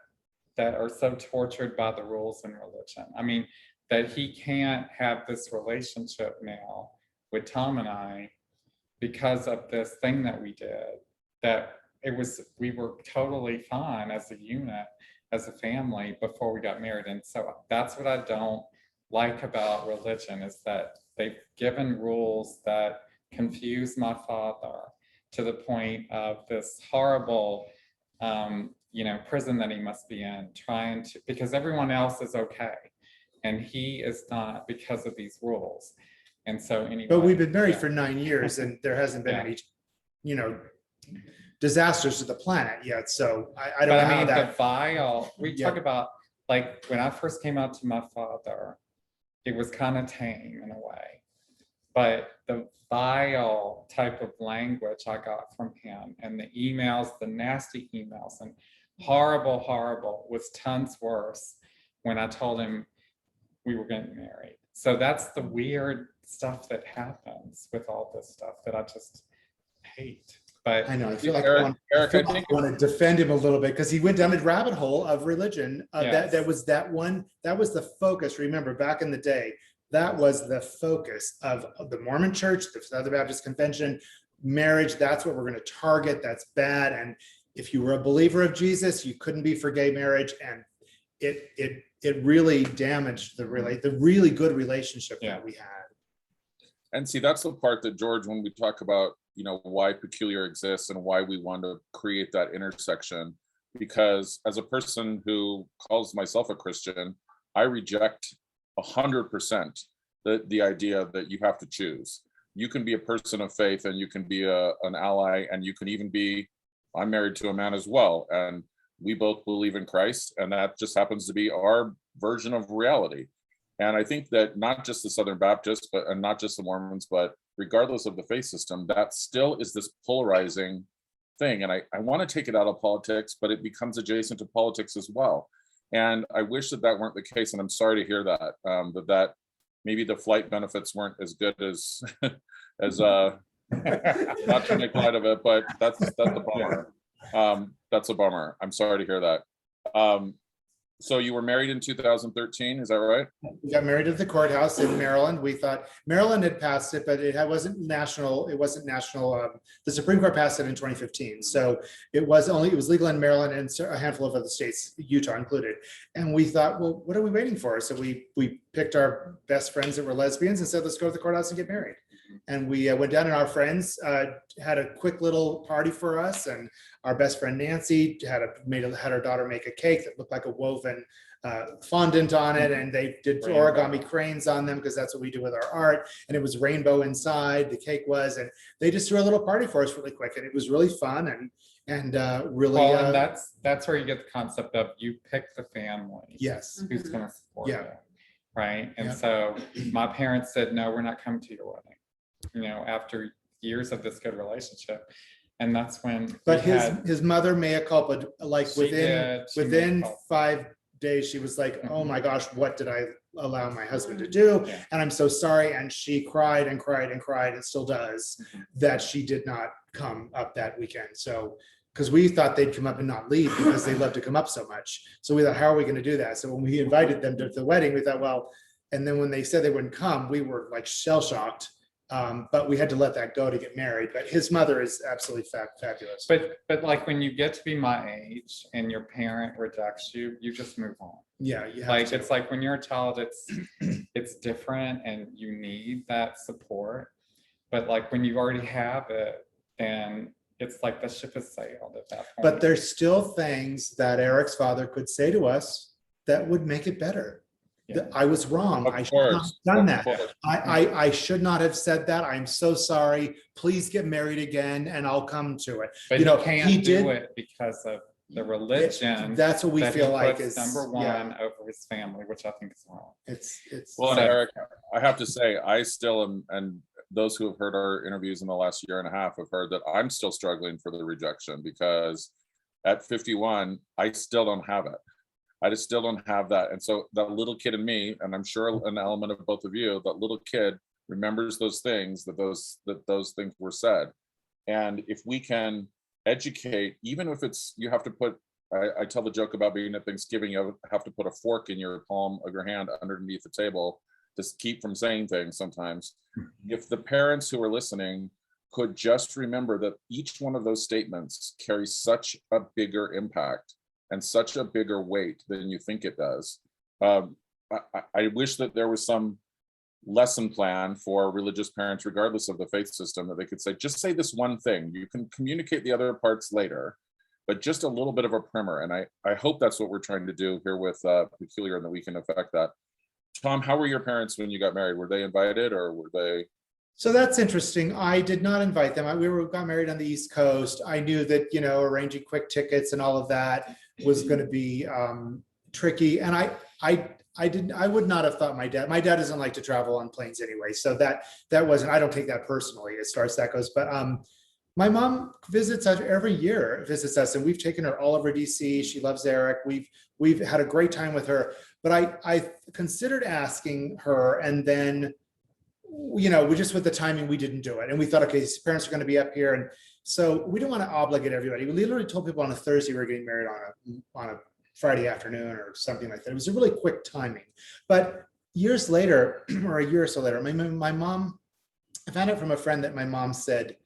Speaker 4: are so tortured by the rules in religion. That he can't have this relationship now with Tom and I because of this thing that we did, we were totally fine as a unit. as a family before we got married. And so that's what I don't like about religion, is that they've given rules that confuse my father to the point of this horrible, prison that he must be in, trying to, because everyone else is okay. And he is not, because of these rules. And so anyway.
Speaker 2: But we've been married
Speaker 4: yeah.
Speaker 2: for 9 years and there hasn't been
Speaker 4: Yeah.
Speaker 2: any, disasters to the planet yet. So I don't
Speaker 4: But
Speaker 2: know
Speaker 4: I
Speaker 2: how
Speaker 4: mean, the
Speaker 2: that,
Speaker 4: vial, we
Speaker 2: Yeah.
Speaker 4: talk about, like, when I first came out to my father, it was kind of tame in a way. But the vile type of language I got from him, and the emails, the nasty emails, and horrible, was tons worse when I told him we were getting married. So that's the weird stuff that happens with all this stuff that I just hate. But
Speaker 2: I know, I feel like
Speaker 3: Eric,
Speaker 2: I want,
Speaker 3: Eric, I
Speaker 2: I
Speaker 3: think
Speaker 2: want to defend him a little bit because he went down a rabbit hole of religion.
Speaker 4: Yes.
Speaker 2: That was the focus. Remember, back in the day, that was the focus of the Mormon Church, the Southern Baptist Convention, marriage. That's what we're going to target. That's bad. And if you were a believer of Jesus, you couldn't be for gay marriage. And it really damaged the really good relationship
Speaker 4: Yeah.
Speaker 2: that we had.
Speaker 3: And see, that's the part that, George, when we talk about, why peculiar exists and why we want to create that intersection, because as a person who calls myself a Christian, I reject 100% the idea that you have to choose. You can be a person of faith and you can be an ally, and you can even be, I'm married to a man as well, and we both believe in Christ, and that just happens to be our version of reality. And I think that not just the Southern Baptists, and not just the Mormons, but regardless of the faith system, that still is this polarizing thing. And I want to take it out of politics, but it becomes adjacent to politics as well. And I wish that weren't the case. And I'm sorry to hear that, that maybe the flight benefits weren't as good as, not to make light of it, but that's a bummer. That's a bummer. I'm sorry to hear that. So you were married in 2013, is that right?
Speaker 2: We got married at the courthouse in Maryland. We thought Maryland had passed it, but it wasn't national. It wasn't national. The Supreme Court passed it in 2015. So it was legal in Maryland and a handful of other states, Utah included. And we thought, well, what are we waiting for? So we picked our best friends that were lesbians and said, let's go to the courthouse and get married. And we went down, and our friends had a quick little party for us. And our best friend Nancy had her daughter make a cake that looked like a woven fondant on it, and they did origami cranes on them because that's what we do with our art. And it was rainbow inside, the cake was, and they just threw a little party for us really quick, and it was really fun and really.
Speaker 4: Well, and that's where you get the concept of you pick the family.
Speaker 2: Yes.
Speaker 4: Who's going to support
Speaker 2: Yeah.
Speaker 4: you, right? And
Speaker 2: Yeah.
Speaker 4: so my parents said, no, we're not coming to your wedding. After years of this good relationship. And that's when.
Speaker 2: But his mother mea culpa, like within 5 days, she was like, oh my gosh, what did I allow my husband to do?
Speaker 4: Yeah.
Speaker 2: And I'm so sorry. And she cried and cried and cried, and still does, that she did not come up that weekend. So, because we thought they'd come up and not leave because they love to come up so much. So we thought, how are we going to do that? So when we invited them to the wedding, we thought, well, and then when they said they wouldn't come, we were like shell shocked. But we had to let that go to get married. But his mother is absolutely fabulous.
Speaker 4: But like when you get to be my age and your parent rejects you, you just move on.
Speaker 2: Yeah, you have
Speaker 4: Like
Speaker 2: to.
Speaker 4: it's like when you're a child, it's different and you need that support. But like when you already have it, then it's like the ship has sailed at that point.
Speaker 2: But there's still things that Eric's father could say to us that would make it better.
Speaker 4: Yeah.
Speaker 2: I was wrong.
Speaker 3: Of
Speaker 2: I should not have
Speaker 3: course,
Speaker 2: done
Speaker 3: of
Speaker 2: that.
Speaker 3: course.
Speaker 2: I should not have said that. I'm so sorry. Please get married again and I'll come to it.
Speaker 4: But
Speaker 2: you know,
Speaker 4: he can't
Speaker 2: he
Speaker 4: do
Speaker 2: did-
Speaker 4: it because of the religion.
Speaker 2: That's what we
Speaker 4: that
Speaker 2: feel
Speaker 4: he
Speaker 2: like
Speaker 4: puts
Speaker 2: is
Speaker 4: number one
Speaker 2: yeah,
Speaker 4: over his family, which I think is wrong.
Speaker 2: it's
Speaker 3: Well, and
Speaker 4: So-
Speaker 3: Eric, I have to say, I still am, and those who have heard our interviews in the last year and a half have heard that I'm still struggling for the rejection, because at 51, I still don't have it. I just still don't have that. And so that little kid in me, and I'm sure an element of both of you, that little kid remembers those things, that those things were said. And if we can educate, even if it's, you have to put, I tell the joke about being at Thanksgiving, you have to put a fork in your palm of your hand underneath the table to keep from saying things sometimes. If the parents who are listening could just remember that each one of those statements carries such a bigger impact and such a bigger weight than you think it does. I wish that there was some lesson plan for religious parents, regardless of the faith system, that they could say, just say this one thing. You can communicate the other parts later, but just a little bit of a primer. And I hope that's what we're trying to do here with Peculiar, and that we can affect that. Tom, how were your parents when you got married? Were they invited, or were they?
Speaker 2: So that's interesting. I did not invite them. Got married on the East Coast. I knew that, arranging quick tickets and all of that was going to be tricky. And I would not have thought my dad doesn't like to travel on planes anyway. So that wasn't, I don't take that personally as far as that goes. But my mom visits us every year, and we've taken her all over DC. She loves Eric. We've had a great time with her. But I considered asking her, and then, we just with the timing, we didn't do it. And we thought, okay, his parents are going to be up here. And so we didn't want to obligate everybody. We literally told people on a Thursday we were getting married on a Friday afternoon or something like that. It was a really quick timing. But years later, or a year or so later, my mom, I found out from a friend that my mom said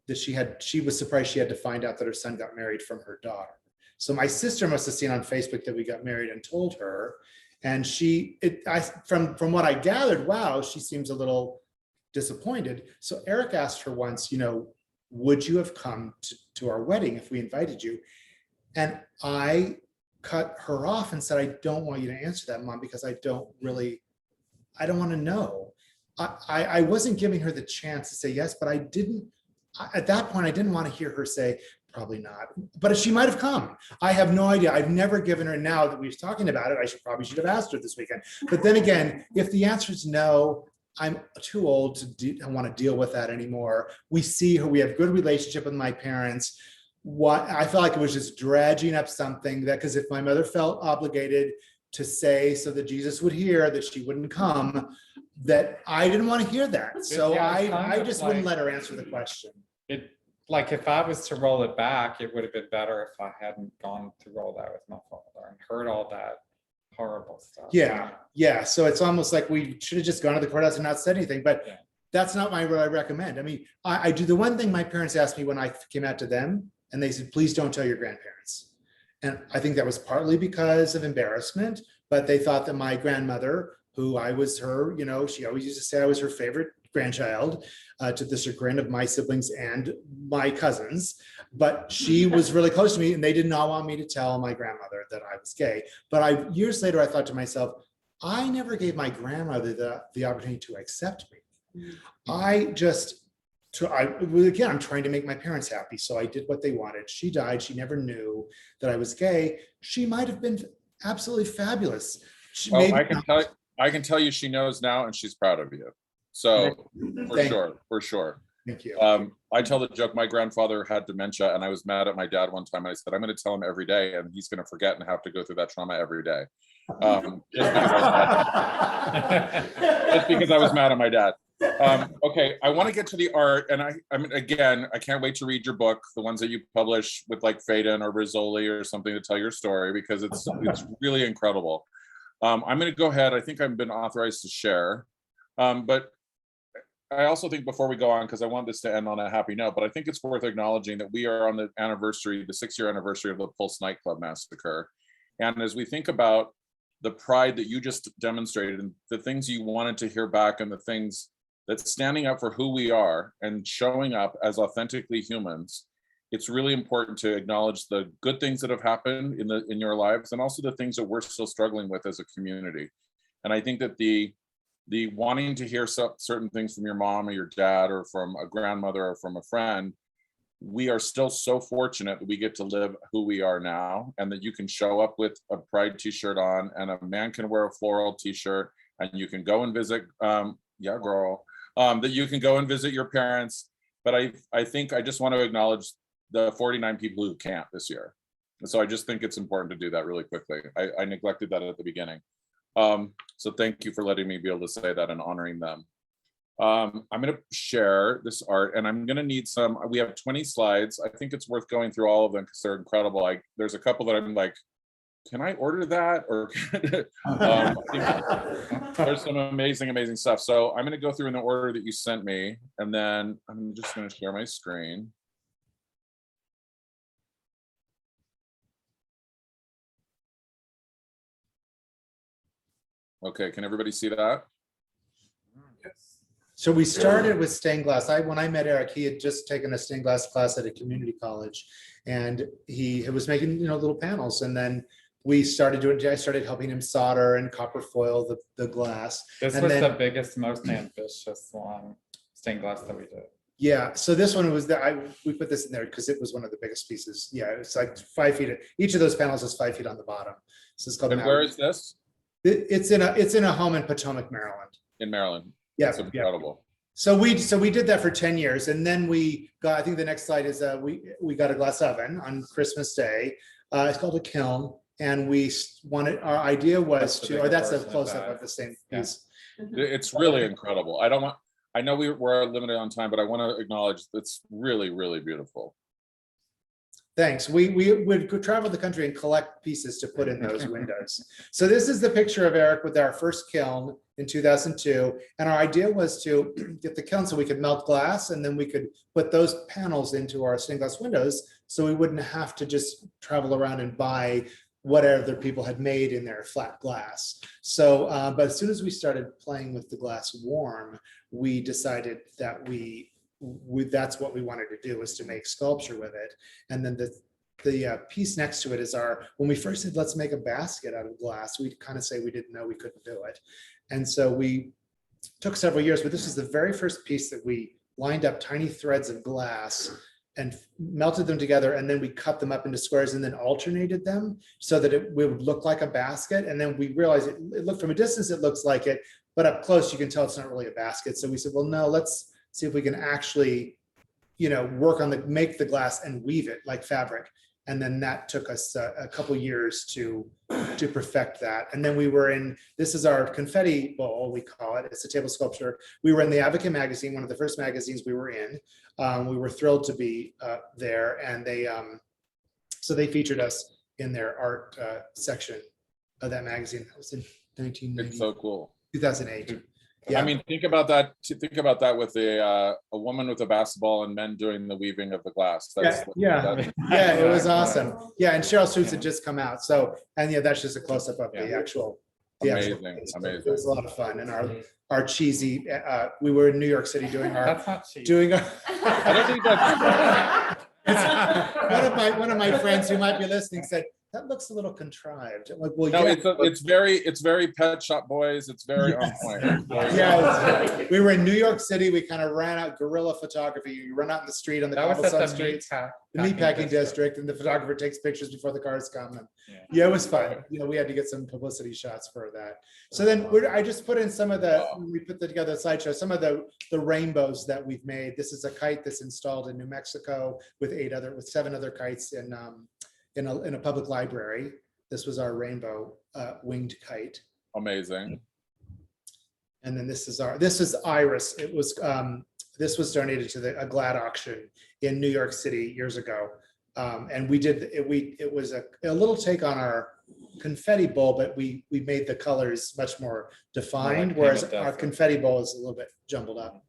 Speaker 2: that she was surprised she had to find out that her son got married from her daughter. So my sister must have seen on Facebook that we got married and told her. And from what I gathered, wow, she seems a little disappointed. So Eric asked her once, would you have come to our wedding if we invited you? And I cut her off and said, I don't want you to answer that, Mom, because I don't want to know. I wasn't giving her the chance to say yes, but at that point, I didn't want to hear her say, probably not, but she might have come. I have no idea. I've never given her, now that we're talking about it, I should have asked her this weekend. But then again, if the answer is no, I'm too old to want to deal with that anymore. We see her, we have good relationship with my parents. I felt like it was just dredging up something that, because if my mother felt obligated to say so that Jesus would hear that she wouldn't come, that I didn't want to hear that. So I just wouldn't let her answer the question.
Speaker 4: Like if I was to roll it back, it would have been better if I hadn't gone to roll that with my father and heard all that horrible stuff.
Speaker 2: Yeah. So it's almost like we should have just gone to the courthouse and not said anything, but that's not what I recommend. I mean, I do the one thing my parents asked me when I came out to them, and they said, please don't tell your grandparents. And I think that was partly because of embarrassment, but they thought that my grandmother, who I was her, she always used to say I was her favorite grandchild, to the chagrin of my siblings and my cousins, but she was really close to me, and they did not want me to tell my grandmother that I was gay. But years later, I thought to myself, I never gave my grandmother the opportunity to accept me. I'm trying to make my parents happy, so I did what they wanted. She died. She never knew that I was gay. She might have been absolutely fabulous.
Speaker 3: I can tell you she knows now, and she's proud of you. So for sure.
Speaker 2: Thank you.
Speaker 3: I tell the joke, my grandfather had dementia, and I was mad at my dad one time. And I said, I'm going to tell him every day, and he's going to forget and have to go through that trauma every day. Just because I was mad at my dad. Okay, I want to get to the art, and I mean, again, I can't wait to read your book, the ones that you publish with like Faden or Rizzoli or something, to tell your story, because it's really incredible. I'm going to go ahead. I think I've been authorized to share, but I also think before we go on, because I want this to end on a happy note, but I think it's worth acknowledging that we are on the 6-year anniversary of the Pulse nightclub massacre. And as we think about the pride that you just demonstrated and the things you wanted to hear back, and the things that standing up for who we are and showing up as authentically humans, it's really important to acknowledge the good things that have happened in your lives, and also the things that we're still struggling with as a community. And I think that the wanting to hear certain things from your mom or your dad or from a grandmother or from a friend, we are still so fortunate that we get to live who we are now, and that you can show up with a pride t-shirt on, and a man can wear a floral t-shirt, and you can go and visit, that you can go and visit your parents. But I think I just want to acknowledge the 49 people who can't this year. And so I just think it's important to do that really quickly. I neglected that at the beginning. So thank you for letting me be able to say that and honoring them. I'm going to share this art, and I'm going to need we have 20 slides. I think it's worth going through all of them because they're incredible. There's a couple that I'm like, can I order that? Or I think there's some amazing stuff. So I'm going to go through in the order that you sent me, and then I'm just going to share my screen. Okay, can everybody see that?
Speaker 2: So we started with stained glass. When I met Eric, he had just taken a stained glass class at a community college, and he was making, little panels. And then we started doing. I started helping him solder and copper foil the glass.
Speaker 4: This
Speaker 2: And
Speaker 4: was
Speaker 2: then-
Speaker 4: the biggest, most ambitious one, stained glass that we did.
Speaker 2: Yeah. So this one was we put this in there because it was one of the biggest pieces. Yeah, it's like 5 feet. Each of those panels is 5 feet on the bottom. So it's called.
Speaker 3: And where is this?
Speaker 2: It's in a home in Potomac, Maryland.
Speaker 3: In Maryland.
Speaker 2: Yeah.
Speaker 3: That's incredible.
Speaker 2: So we did that for 10 years, and then we got, I think the next slide is we got a glass oven on Christmas Day. It's called a kiln, and our idea was
Speaker 4: That's the
Speaker 2: to,
Speaker 4: bigger
Speaker 2: or that's a
Speaker 4: version of
Speaker 2: close up
Speaker 4: that.
Speaker 2: of the same
Speaker 4: Yeah.
Speaker 2: piece.
Speaker 3: It's really incredible. I know we're limited on time, but I want to acknowledge it's really, really beautiful.
Speaker 2: Thanks. We would go travel the country and collect pieces to put in those windows. So this is the picture of Eric with our first kiln in 2002. And our idea was to get the kiln so we could melt glass, and then we could put those panels into our stained glass windows, so we wouldn't have to just travel around and buy whatever people had made in their flat glass. So, but as soon as we started playing with the glass warm, we decided that that's what we wanted to do, was to make sculpture with it. And then the piece next to it is when we first said, let's make a basket out of glass, we kind of say we didn't know we couldn't do it. And so we took several years, but this is the very first piece that we lined up tiny threads of glass and melted them together, and then we cut them up into squares and then alternated them so that it would look like a basket. And then we realized it looked, from a distance, it looks like it, but up close, you can tell it's not really a basket. So we said, well, no, let's see if we can actually, work on make the glass and weave it like fabric. And then that took us a couple years to perfect that. And then this is our confetti bowl, we call it. It's a table sculpture. We were in the Advocate magazine, one of the first magazines we were in. We were thrilled to be there, and so they featured us in their art section of that magazine. That was in 1990.
Speaker 3: It's so cool.
Speaker 2: 2008. Yeah.
Speaker 3: I mean, think about that with a woman with a basketball and men doing the weaving of the glass.
Speaker 2: Yeah, it was awesome. Yeah, and Cheryl Suits had just come out. So, and that's just a close up of the actual.
Speaker 3: Amazing.
Speaker 2: It was a lot of fun, and our cheesy. We were in New York City doing our.
Speaker 4: That's not cheap.
Speaker 3: I don't think that's.
Speaker 2: One of my friends who might be listening said, that looks a little contrived. I'm like, well,
Speaker 3: No,
Speaker 2: yeah.
Speaker 3: it's very Pet Shop Boys. It's very on point.
Speaker 2: Yeah, we were in New York City. We kind of ran out guerrilla photography. You run out in the street on the
Speaker 4: That was
Speaker 2: cobblestone
Speaker 4: at the
Speaker 2: streets, the meatpacking district, and the photographer takes pictures before the cars come. And yeah, it was fun. We had to get some publicity shots for that. So then I just put in some of we put together a slideshow, some of the rainbows that we've made. This is a kite that's installed in New Mexico with 7 other kites in a public library. This was our rainbow winged kite.
Speaker 3: Amazing.
Speaker 2: And then this is Iris. It was this was donated to a GLAD auction in New York City years ago. And we did it was a little take on our confetti bowl, but we made the colors much more defined, whereas our confetti bowl is a little bit jumbled up.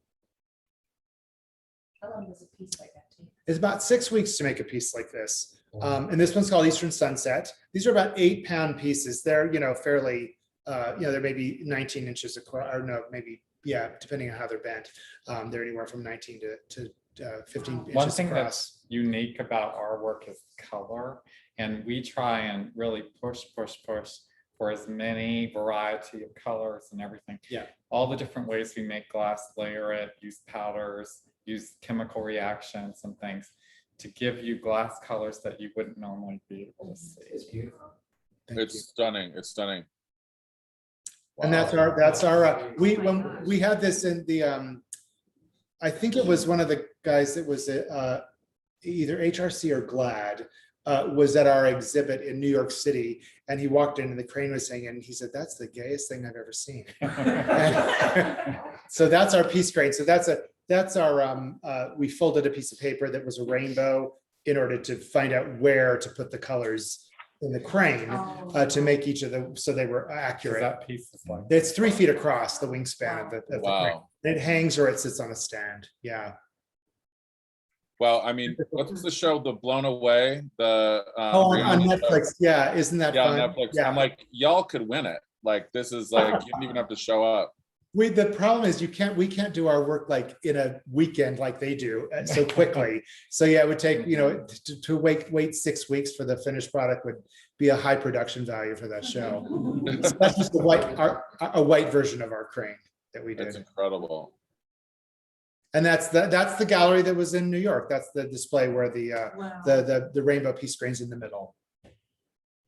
Speaker 5: How long was a piece like that take?
Speaker 2: It's about 6 weeks to make a piece like this. And this one's called Eastern Sunset. These are about 8-pound pieces. They're, fairly, they're maybe 19 inches across, or no, maybe, depending on how they're bent. They're anywhere from 19 to 15 inches
Speaker 4: One thing
Speaker 2: across.
Speaker 4: that's unique about our work is color, and we try and really push for as many variety of colors and everything.
Speaker 2: Yeah.
Speaker 4: All the different ways we make glass, layer it, use powders, use chemical reactions and things to give you glass colors that you wouldn't normally be able to see.
Speaker 1: It's beautiful.
Speaker 3: It's stunning. It's stunning.
Speaker 2: And that's our when we had this in the I think it was one of the guys that was either HRC or GLAD was at our exhibit in New York City, and he walked in and the crane was singing, and he said, that's the gayest thing I've ever seen. So that's our piece crane. So that's our we folded a piece of paper that was a rainbow in order to find out where to put the colors in the crane to make each of them so they were accurate.
Speaker 4: That piece is like,
Speaker 2: It's 3 feet across the wingspan of the crane.
Speaker 3: Wow.
Speaker 2: It hangs or it sits on a stand. Yeah.
Speaker 3: Well, I mean, what's the show, The Blown Away? The
Speaker 2: On
Speaker 3: reality show?
Speaker 2: Netflix. Yeah. Isn't that
Speaker 3: Yeah,
Speaker 2: fun?
Speaker 3: on Netflix.
Speaker 2: Yeah.
Speaker 3: I'm like, y'all could win it. Like, this is like, you don't even have to show up.
Speaker 2: The problem is we can't do our work like in a weekend like they do so quickly. So yeah, it would take, to wait 6 weeks for the finished product would be a high production value for that show. So that's just a white version of our crane that we
Speaker 3: It's
Speaker 2: did.
Speaker 3: incredible.
Speaker 2: And that's the gallery that was in New York. That's the display where the rainbow peace crane's in the middle.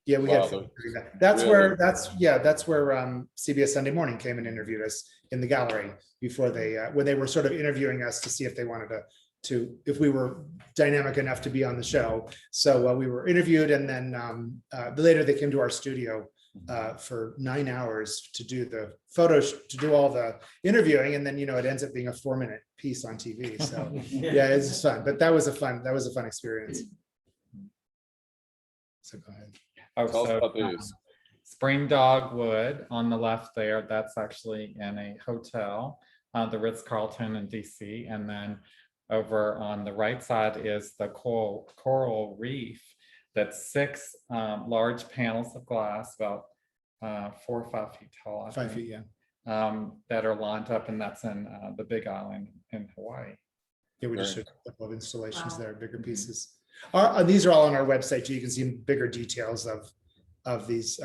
Speaker 2: Yeah, we
Speaker 3: Wow,
Speaker 2: had. That's
Speaker 3: really?
Speaker 2: where CBS Sunday Morning came and interviewed us in the gallery before they when they were sort of interviewing us to see if they wanted to if we were dynamic enough to be on the show. So we were interviewed, and then later they came to our studio for 9 hours to do the photos, to do all the interviewing, and then it ends up being a 4-minute piece on TV. So yeah, it's just fun. But that was a fun experience. So go ahead.
Speaker 3: Tell us
Speaker 4: So,
Speaker 3: about these.
Speaker 4: Spring Dogwood on the left there, that's actually in a hotel, the Ritz-Carlton in DC. And then over on the right side is the coral reef. That's 6 large panels of glass, about 4 or 5 feet tall.
Speaker 2: 5 feet, yeah.
Speaker 4: That are lined up, and that's in the Big Island in Hawaii.
Speaker 2: Yeah, we just
Speaker 3: Very
Speaker 2: showed a couple of installations
Speaker 5: Wow.
Speaker 2: there, bigger pieces. These are all on our website, so you can see bigger details of these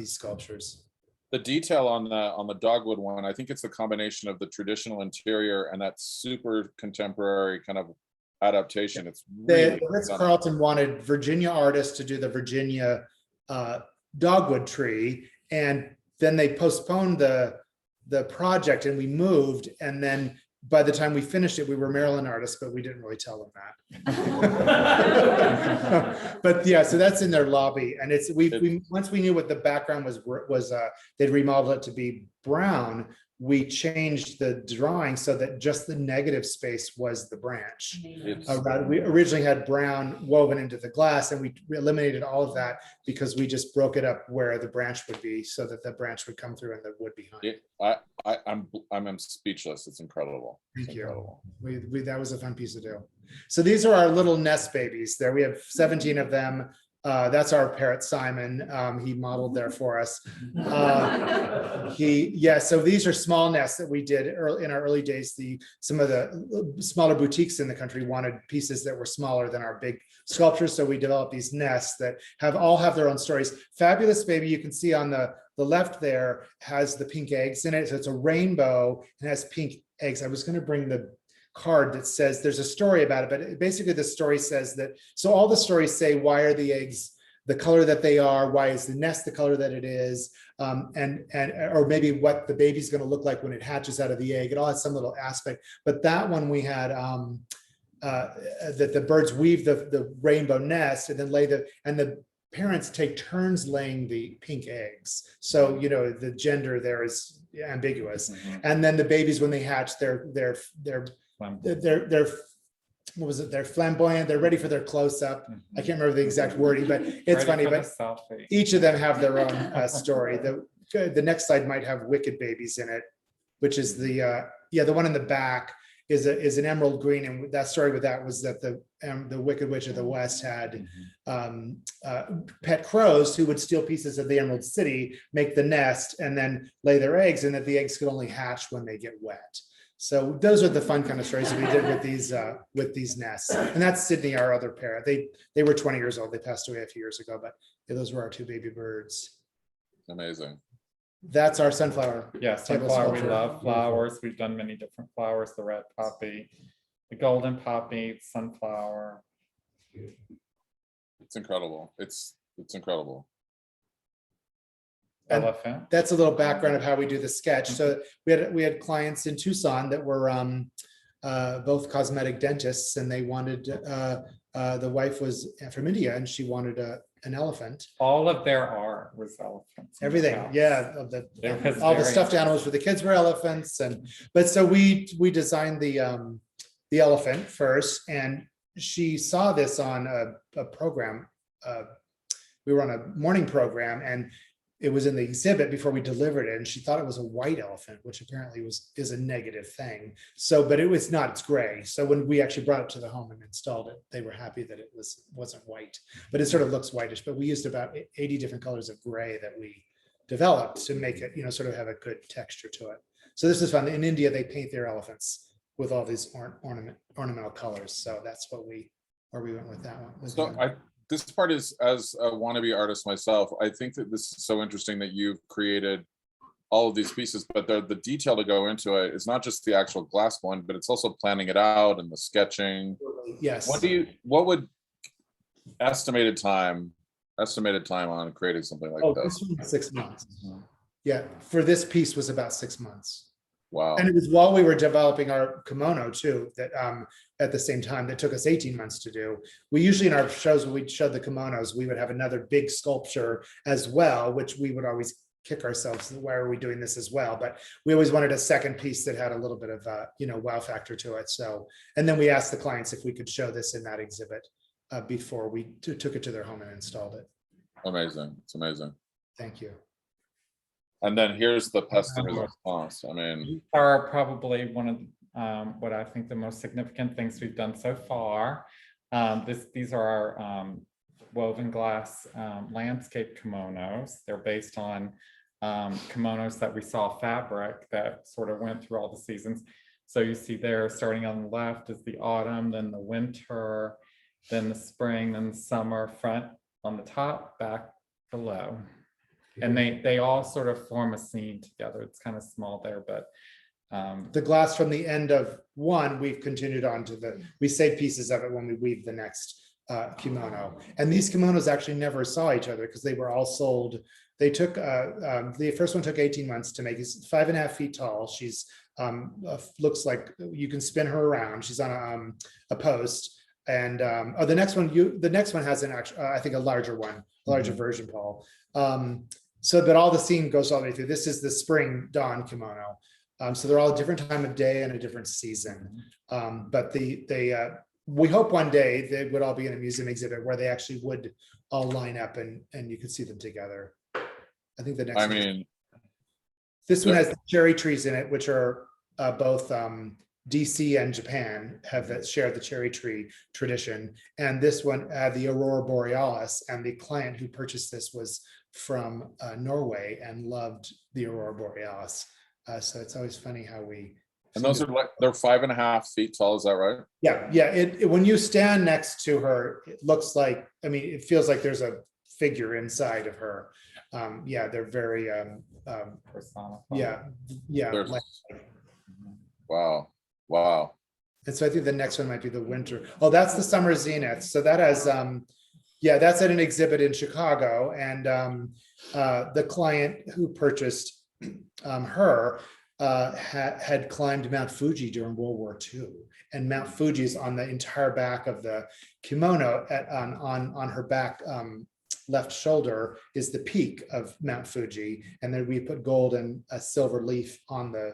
Speaker 2: sculptures.
Speaker 3: The detail on the dogwood one, I think it's the combination of the traditional interior and that super contemporary kind of adaptation. It's really
Speaker 2: The Ritz-Carlton wanted Virginia artists to do the Virginia dogwood tree, and then they postponed the project, and we moved, and then by the time we finished it, we were Maryland artists, but we didn't really tell them that. But yeah, so that's in their lobby, and it's we once we knew what the background was they'd remodeled it to be brown. We changed the drawing so that just the negative space was the branch. We originally had brown woven into the glass, and we eliminated all of that because we just broke it up where the branch would be, so that the branch would come through and the wood behind.
Speaker 3: I'm speechless. It's incredible.
Speaker 2: Thank
Speaker 3: It's
Speaker 2: you.
Speaker 3: incredible.
Speaker 2: That was a fun piece to do. So these are our little nest babies. There we have 17 of them. That's our parrot Simon. He modeled there for us. So these are small nests that we did in our early days. Some of the smaller boutiques in the country wanted pieces that were smaller than our big sculptures, so we developed these nests that all have their own stories. Fabulous Baby, you can see on the left there, has the pink eggs in it. So it's a rainbow and has pink eggs. I was going to bring the card that says there's a story about it, but basically the story says that, so all the stories say, why are the eggs the color that they are? Why is the nest the color that it is? Or maybe what the baby's going to look like when it hatches out of the egg. It all has some little aspect. But that one we had that the birds weave the rainbow nest and then the parents take turns laying the pink eggs. So, the gender there is ambiguous.
Speaker 4: Mhm.
Speaker 2: And then the babies, when they hatch, they're what was it? They're flamboyant. They're ready for their close-up. I can't remember the exact wording, but it's funny.
Speaker 4: Ready
Speaker 2: But
Speaker 4: for the selfie.
Speaker 2: each of them have their own story. The next slide might have wicked babies in it, which is the one in the back is an emerald green, and that story with that was that the Wicked Witch of the West had pet crows who would steal pieces of the Emerald City, make the nest, and then lay their eggs, and that the eggs could only hatch when they get wet. So those are the fun kind of stories that we did with these nests. And that's Sydney, our other parrot. They were 20 years old. They passed away a few years ago, but those were our 2 baby birds.
Speaker 3: Amazing.
Speaker 2: That's our sunflower.
Speaker 4: Yeah,
Speaker 2: Table
Speaker 4: sunflower. We
Speaker 2: sculpture.
Speaker 4: love flowers. We've done many different flowers, the red poppy, the golden poppy, sunflower.
Speaker 3: It's incredible. It's incredible.
Speaker 2: And
Speaker 4: Elephant.
Speaker 2: that's a little background of how we do the sketch. So we had clients in Tucson that were both cosmetic dentists, and they wanted the wife was from India, and she wanted an elephant.
Speaker 4: All of their art was elephants. in the
Speaker 2: Everything,
Speaker 4: house.
Speaker 2: yeah.
Speaker 4: It was
Speaker 2: All the
Speaker 4: very
Speaker 2: stuffed animals for the kids were elephants, but so we designed the elephant first, and she saw this on a program. We were on a morning program, and it was in the exhibit before we delivered it, and she thought it was a white elephant, which apparently is a negative thing. So, but it was not, it's gray. So when we actually brought it to the home and installed it, they were happy that it wasn't white, but it sort of looks whitish. But we used about 80 different colors of gray that we developed to make it, sort of have a good texture to it. So this is fun. In India, they paint their elephants with all these ornamental colors. So that's where we went with that one.
Speaker 3: So this part is, as a wannabe artist myself, I think that this is so interesting that you've created all of these pieces, but the detail to go into it is not just the actual glass one, but it's also planning it out and the sketching.
Speaker 2: Yes.
Speaker 3: What would estimated time on creating something like this?
Speaker 2: This one was 6 months. Yeah, for this piece was about 6 months.
Speaker 3: Wow.
Speaker 2: And it was while we were developing our kimono too, that at the same time, that took us 18 months to do. We usually in our shows, when we'd show the kimonos, we would have another big sculpture as well, which we would always kick ourselves, why are we doing this as well? But we always wanted a second piece that had a little bit of wow factor to it. So, and then we asked the clients if we could show this in that exhibit before we took it to their home and installed it.
Speaker 3: Amazing. It's amazing.
Speaker 2: Thank you.
Speaker 3: And then here's the pest and response. I mean,
Speaker 4: These are probably one of what I think the most significant things we've done so far. These are our woven glass landscape kimonos. They're based on kimonos that we saw fabric that sort of went through all the seasons. So you see there, starting on the left is the autumn, then the winter, then the spring, then the summer, front on the top, back below. And they all sort of form a scene together. It's kind of small there, but
Speaker 2: the glass from the end of one, we've continued on to we save pieces of it when we weave the next kimono. And these kimonos actually never saw each other because they were all sold. They took, the first one took 18 months to make. It's 5.5 feet tall. She's looks like you can spin her around. She's on a post. And the next one has an actual, I think a larger one, a larger version, Paul. So that all the scene goes all the way through. This is the spring dawn kimono. So they're all a different time of day and a different season. But we hope one day they would all be in a museum exhibit where they actually would all line up and you could see them together. I think the next this one has the cherry trees in it, which are both DC and Japan have shared the cherry tree tradition. And this one, the Aurora Borealis, and the client who purchased this was from Norway and loved the Aurora Borealis. So it's always funny how we.
Speaker 3: And those are like, they're 5.5 feet tall, is that right?
Speaker 2: Yeah, yeah. When you stand next to her, it looks like, I mean, it feels like there's a figure inside of her. Yeah, they're very
Speaker 4: personified.
Speaker 2: Yeah.
Speaker 3: Wow. Wow.
Speaker 2: And so I think the next one might be the winter. Oh, that's the summer zenith. So that has, that's at an exhibit in Chicago. And the client who purchased her had climbed Mount Fuji during World War II. And Mount Fuji is on the entire back of the kimono. On her back left shoulder is the peak of Mount Fuji. And then we put gold and a silver leaf on the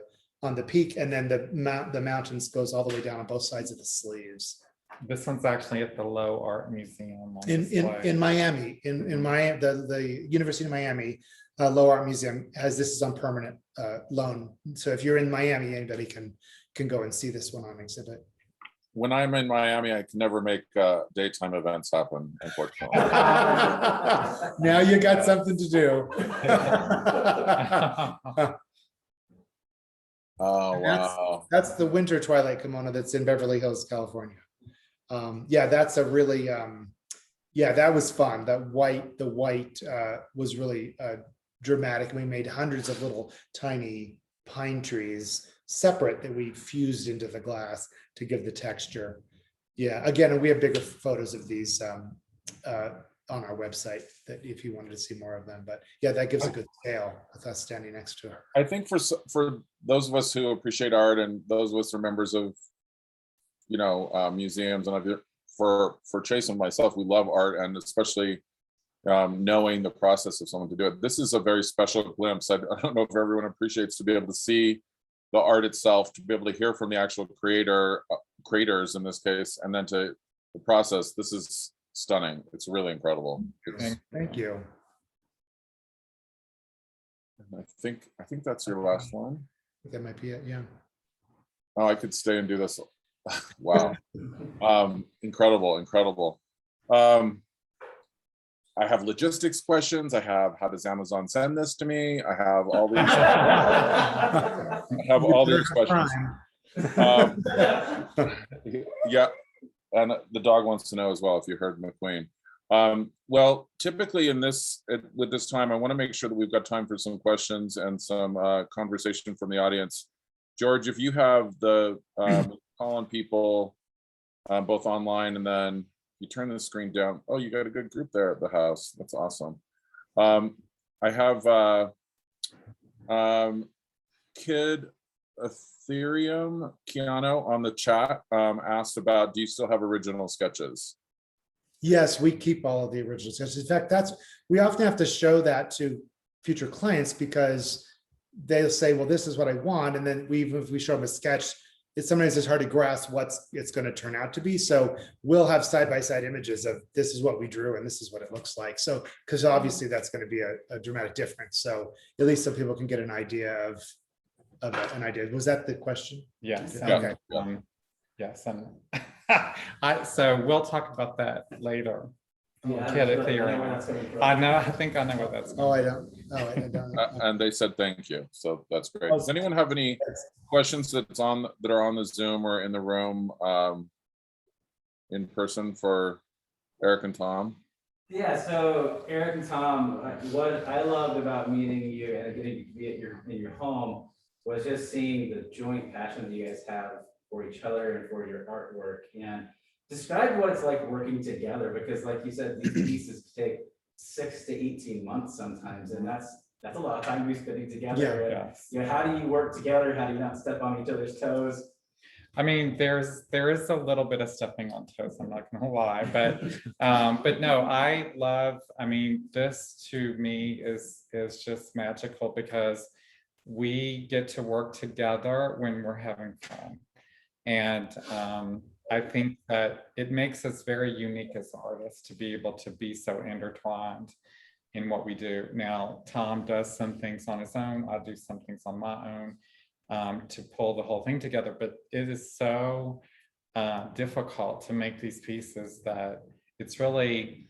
Speaker 2: peak, and then the mountains goes all the way down on both sides of the sleeves.
Speaker 4: This one's actually at the Low Art Museum
Speaker 2: in Miami. In Miami, the University of Miami Low Art Museum has this is on permanent loan. So if you're in Miami, anybody can go and see this one on exhibit.
Speaker 3: When I'm in Miami, I can never make daytime events happen, unfortunately.
Speaker 2: Now you got something to do.
Speaker 3: Oh, wow.
Speaker 2: That's the winter Twilight kimono that's in Beverly Hills, California. That's a really, that was fun. The white was really dramatic. We made hundreds of little tiny pine trees separate that we fused into the glass to give the texture. Yeah, again, we have bigger photos of these on our website that if you wanted to see more of them, but yeah, that gives a good scale with us standing next to her.
Speaker 3: I think for those of us who appreciate art and those of us who are members of, museums, and for Chase and myself, we love art, and especially knowing the process of someone to do it. This is a very special glimpse. I don't know if everyone appreciates to be able to see the art itself, to be able to hear from the actual creators in this case, and then to the process. This is stunning. It's really incredible.
Speaker 2: Thank you.
Speaker 3: I think that's your last one.
Speaker 2: That might be it. Yeah.
Speaker 3: Oh, I could stay and do this. Wow. Incredible. I have logistics questions. I have, how does Amazon send this to me? I have all these. I have all these questions. Yeah, and the dog wants to know as well if you heard McQueen. Well, typically with this time, I want to make sure that we've got time for some questions and some conversation from the audience. George, if you have the call on people both online, and then you turn the screen down. Oh, you got a good group there at the house. That's awesome. I have Kid Ethereum Kimono on the chat asked about, do you still have original sketches?
Speaker 2: Yes, we keep all of the original sketches. In fact, we often have to show that to future clients because they'll say, well, this is what I want. And then if we show them a sketch, sometimes it's hard to grasp what it's going to turn out to be. So we'll have side-by-side images of this is what we drew and this is what it looks like. So, because obviously that's going to be a dramatic difference. So at least so people can get an idea of an idea. Was that the question?
Speaker 4: Yes.
Speaker 2: Okay.
Speaker 4: Yes. And so we'll talk about that later. Kid Ethereum. I know. I think I know what that's.
Speaker 2: Oh, I don't. Oh, I don't.
Speaker 3: And they said thank you. So that's great. Does anyone have any questions that are on the Zoom or in the room in person for Eric and Tom?
Speaker 5: Yeah, so Eric and Tom, what I loved about meeting you and getting to be in your home was just seeing the joint passion that you guys have for each other and for your artwork. And describe what it's like working together, because like you said, these pieces take 6 to 18 months sometimes, and that's a lot of time we're spending together.
Speaker 2: Yeah.
Speaker 5: And, you know, how do you work together? How do you not step on each other's toes?
Speaker 4: I mean, there is a little bit of stepping on toes, I'm not gonna lie, but no, I mean, this to me is just magical because we get to work together when we're having fun. And I think that it makes us very unique as artists to be able to be so intertwined in what we do. Now, Tom does some things on his own, I do some things on my own. To pull the whole thing together, but it is so difficult to make these pieces that it's really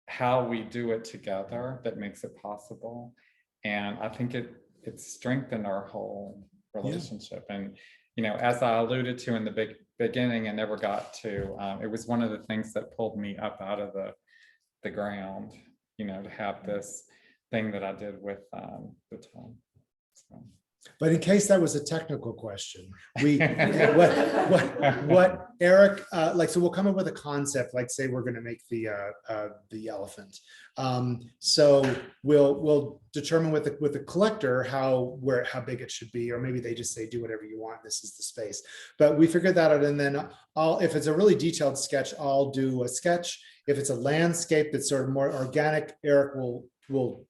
Speaker 4: how we do it together that makes it possible. And I think it's strengthened our whole relationship. Yeah. And you know, as I alluded to in the beginning, I never got to. It was one of the things that pulled me up out of the ground. You know, to have this thing that I did with the Tom. So.
Speaker 2: But in case that was a technical question, what Eric so we'll come up with a concept, like say we're going to make the elephant. So we'll determine with the collector how big it should be, or maybe they just say do whatever you want. This is the space. But we figured that out, and then if it's a really detailed sketch, I'll do a sketch. If it's a landscape that's sort of more organic, Eric will.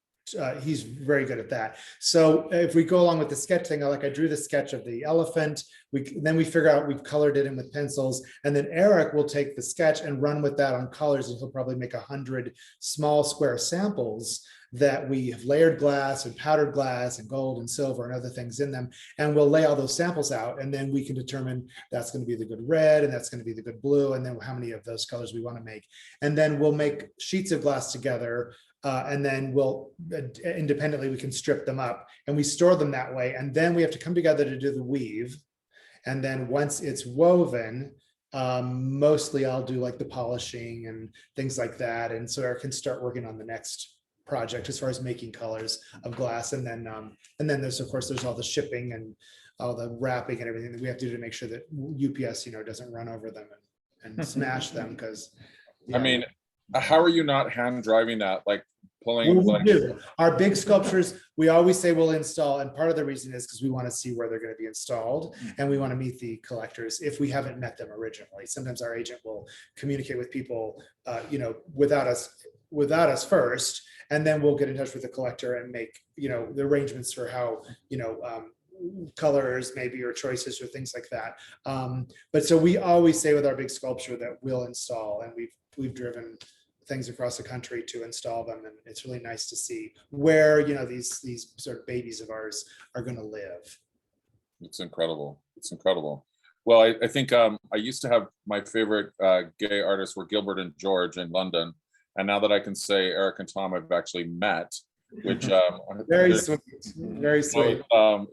Speaker 2: He's very good at that. So if we go along with the sketch thing, I drew the sketch of the elephant. Then we figure out we've colored it in with pencils, and then Eric will take the sketch and run with that on colors, and he'll probably make 100 small square samples that we have layered glass and powdered glass and gold and silver and other things in them. And we'll lay all those samples out, and then we can determine that's going to be the good red and that's going to be the good blue, and then how many of those colors we want to make. And then we'll make sheets of glass together. And then we'll independently, we can strip them up and we store them that way. And then we have to come together to do the weave. And then once it's woven, mostly I'll do like the polishing and things like that. And so Eric can start working on the next project as far as making colors of glass. And then there's, of course, there's all the shipping and all the wrapping and everything that we have to do to make sure that UPS, doesn't run over them and smash them. Because
Speaker 3: I mean, how are you not hand driving that? Like pulling?
Speaker 2: We do. Our big sculptures, we always say we'll install, and part of the reason is because we want to see where they're going to be installed, and we want to meet the collectors if we haven't met them originally. Sometimes our agent will communicate with people, without us first, and then we'll get in touch with the collector and make the arrangements for how colors maybe or choices or things like that. But so we always say with our big sculpture that we'll install, and we've driven things across the country to install them, and it's really nice to see where these sort of babies of ours are going to live.
Speaker 3: It's incredible. It's incredible. Well, I think I used to have my favorite gay artists were Gilbert and George in London, And now that I can say Eric and Tom I've actually met, which
Speaker 2: Very
Speaker 3: they're-
Speaker 2: sweet, very sweet.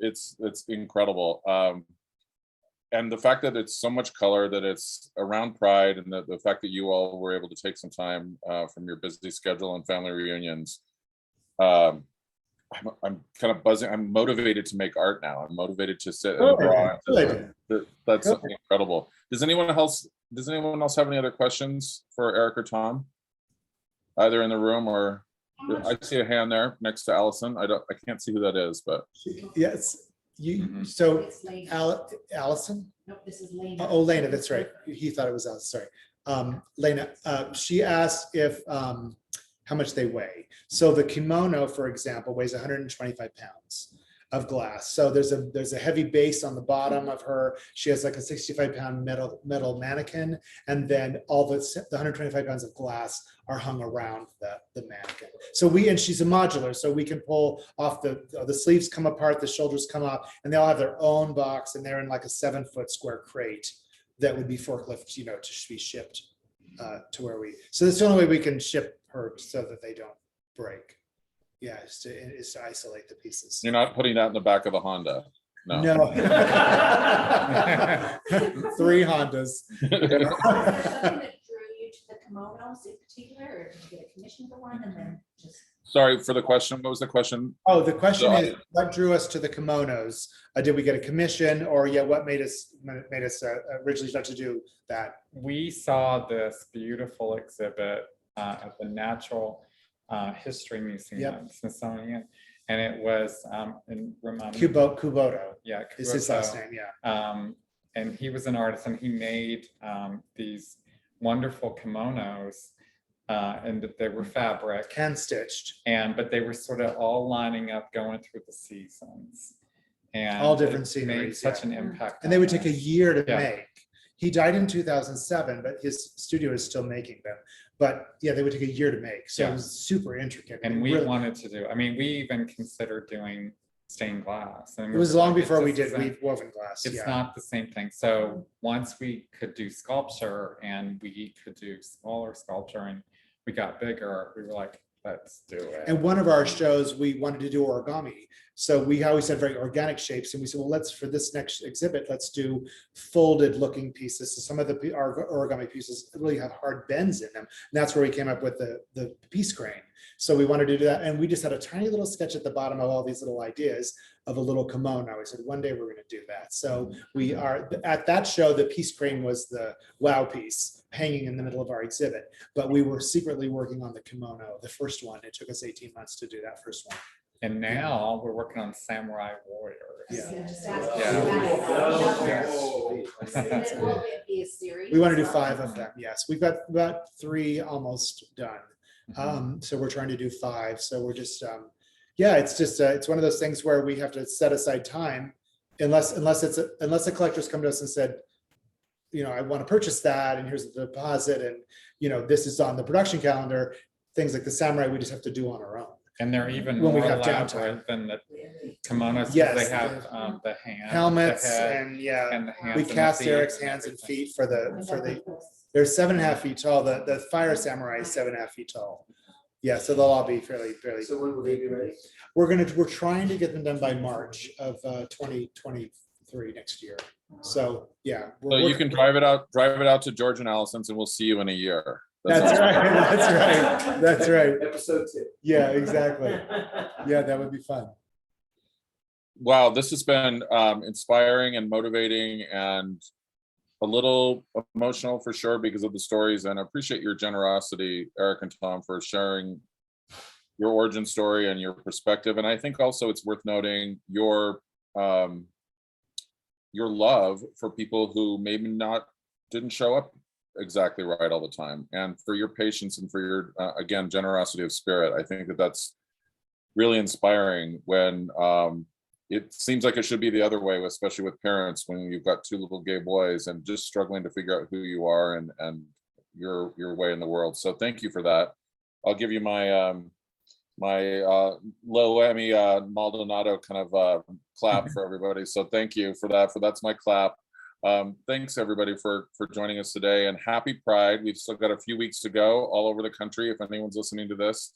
Speaker 3: it's incredible. And the fact that it's so much color, that it's around Pride, and the fact that you all were able to take some time from your busy schedule and family reunions. I'm kind of buzzing. I'm motivated to make art now. I'm motivated to sit and draw. That's something incredible. Does anyone else have any other questions for Eric or Tom? Either in the room or I see a hand there next to Allison. I can't see who that is, but
Speaker 2: Yes,
Speaker 3: Mhm.
Speaker 2: so
Speaker 6: It's Lane.
Speaker 2: Allison?
Speaker 6: Nope, this is Lena.
Speaker 2: Oh, Lena, that's right. He thought it was us, sorry. Lena, she asked if, how much they weigh. So the kimono, for example, weighs 125 pounds of glass. So there's a heavy base on the bottom of her. She has like a 65-pound metal mannequin, and then all the 125 pounds of glass are hung around the mannequin. So and she's a modular, so we can pull off the sleeves come apart, the shoulders come up, and they all have their own box, and they're in like a 7-foot square crate that would be forklift, to be shipped to where so that's the only way we can ship her so that they don't break. Yeah, is to isolate the pieces.
Speaker 3: you're not putting that in the back of a Honda. No.
Speaker 2: No. 3 Hondas.
Speaker 6: Was there something that drew you to the kimonos in particular, or did you get a commission for one and then just?
Speaker 3: Sorry for the question. What was the question?
Speaker 2: Oh, the question
Speaker 3: So
Speaker 2: is, what drew us to the kimonos? Did we get a commission, or what made us originally start to do that?
Speaker 4: We saw this beautiful exhibit at the Natural History Museum, Smithsonian, and it was remind me-
Speaker 2: Kubota
Speaker 4: yeah,
Speaker 2: is his
Speaker 4: Kuboto.
Speaker 2: last name, yeah.
Speaker 4: And he was an artist, and he made these wonderful kimonos, and they were fabric,
Speaker 2: Hand stitched,
Speaker 4: but they were sort of all lining up, going through the seasons, and
Speaker 2: all different
Speaker 4: it
Speaker 2: sceneries.
Speaker 4: made such
Speaker 2: yeah.
Speaker 4: an impact.
Speaker 2: And they
Speaker 4: on
Speaker 2: would take a
Speaker 4: us.
Speaker 2: year to
Speaker 4: Yeah.
Speaker 2: make. He died in 2007, but his studio is still making them. But yeah, they would take a year to make. So
Speaker 4: Yeah.
Speaker 2: it was super intricate.
Speaker 4: And we
Speaker 2: really-
Speaker 4: wanted to do, we even considered doing stained glass. And
Speaker 2: It
Speaker 4: we
Speaker 2: was
Speaker 4: were
Speaker 2: long
Speaker 4: like,
Speaker 2: before we
Speaker 4: just
Speaker 2: did
Speaker 4: isn't-
Speaker 2: woven glass.
Speaker 4: It's
Speaker 2: Yeah.
Speaker 4: not the same thing. So once we could do sculpture and we could do smaller sculpture and we got bigger, we were like, let's do it.
Speaker 2: And one of our shows, we wanted to do origami. So we always had very organic shapes, and we said, well, for this next exhibit, let's do folded looking pieces. So some of our origami pieces really have hard bends in them. And that's where we came up with the piece crane. So we wanted to do that. And we just had a tiny little sketch at the bottom of all these little ideas of a little kimono. We said, one day we're going to do that. So we are at that show, the piece crane was the wow piece hanging in the middle of our exhibit, but we were secretly working on the kimono, the first one. It took us 18 months to do that first one.
Speaker 4: And now we're working on Samurai Warriors.
Speaker 2: Yeah.
Speaker 6: Just ask
Speaker 4: Yeah.
Speaker 6: And then will it be a series?
Speaker 2: We want to do 5 of them. Yes, we've got about 3 almost done.
Speaker 4: Mm-hmm.
Speaker 2: So we're trying to do 5. So we're just, it's one of those things where we have to set aside time, unless the collectors come to us and said, I want to purchase that, and here's the deposit, and this is on the production calendar. Things like the Samurai, we just have to do on our own.
Speaker 4: And they're even
Speaker 2: When we
Speaker 4: more
Speaker 2: have
Speaker 4: elaborate than the kimonos. 'Cause
Speaker 2: Yes,
Speaker 4: They have the hand.
Speaker 2: Helmets
Speaker 4: the head,
Speaker 2: and
Speaker 4: and the hands.
Speaker 2: we
Speaker 4: and the
Speaker 2: cast
Speaker 4: feet
Speaker 2: Eric's
Speaker 4: and
Speaker 2: hands and
Speaker 4: everything.
Speaker 2: feet for they're 7.5 feet tall. The Fire Samurai is 7.5 feet tall. Yeah, so they'll all be fairly.
Speaker 1: So when will they be ready?
Speaker 2: We're trying to get them done by March of 2023 next year. So yeah.
Speaker 3: So you can drive it out to George and Allison's, and we'll see you in a year.
Speaker 2: That's right. That's right. That's right.
Speaker 1: Episode 2.
Speaker 2: Yeah, exactly. Yeah, that would be fun.
Speaker 3: Wow, this has been inspiring and motivating and a little emotional for sure because of the stories. And I appreciate your generosity, Eric and Tom, for sharing your origin story and your perspective. And I think also it's worth noting your love for people who maybe didn't show up exactly right all the time, and for your patience and for your again generosity of spirit. I think that's really inspiring when it seems like it should be the other way, especially with parents, when you've got 2 little gay boys and just struggling to figure out who you are and your way in the world. So thank you for that. I'll give you my low Emmy Maldonado kind of clap for everybody. So thank you for that. That's my clap. Thanks everybody for joining us today, and happy Pride. We've still got a few weeks to go all over the country. If anyone's listening to this,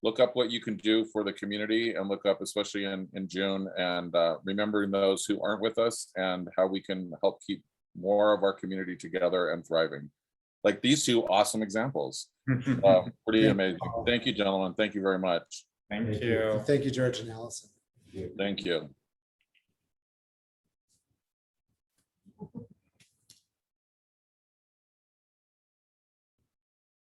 Speaker 3: look up what you can do for the community, and look up, especially in June, and remembering those who aren't with us and how we can help keep more of our community together and thriving. Like these two awesome examples. Pretty amazing. Thank you, gentlemen. Thank you very much.
Speaker 4: Thank you.
Speaker 2: Thank you, George and Allison.
Speaker 3: Thank you.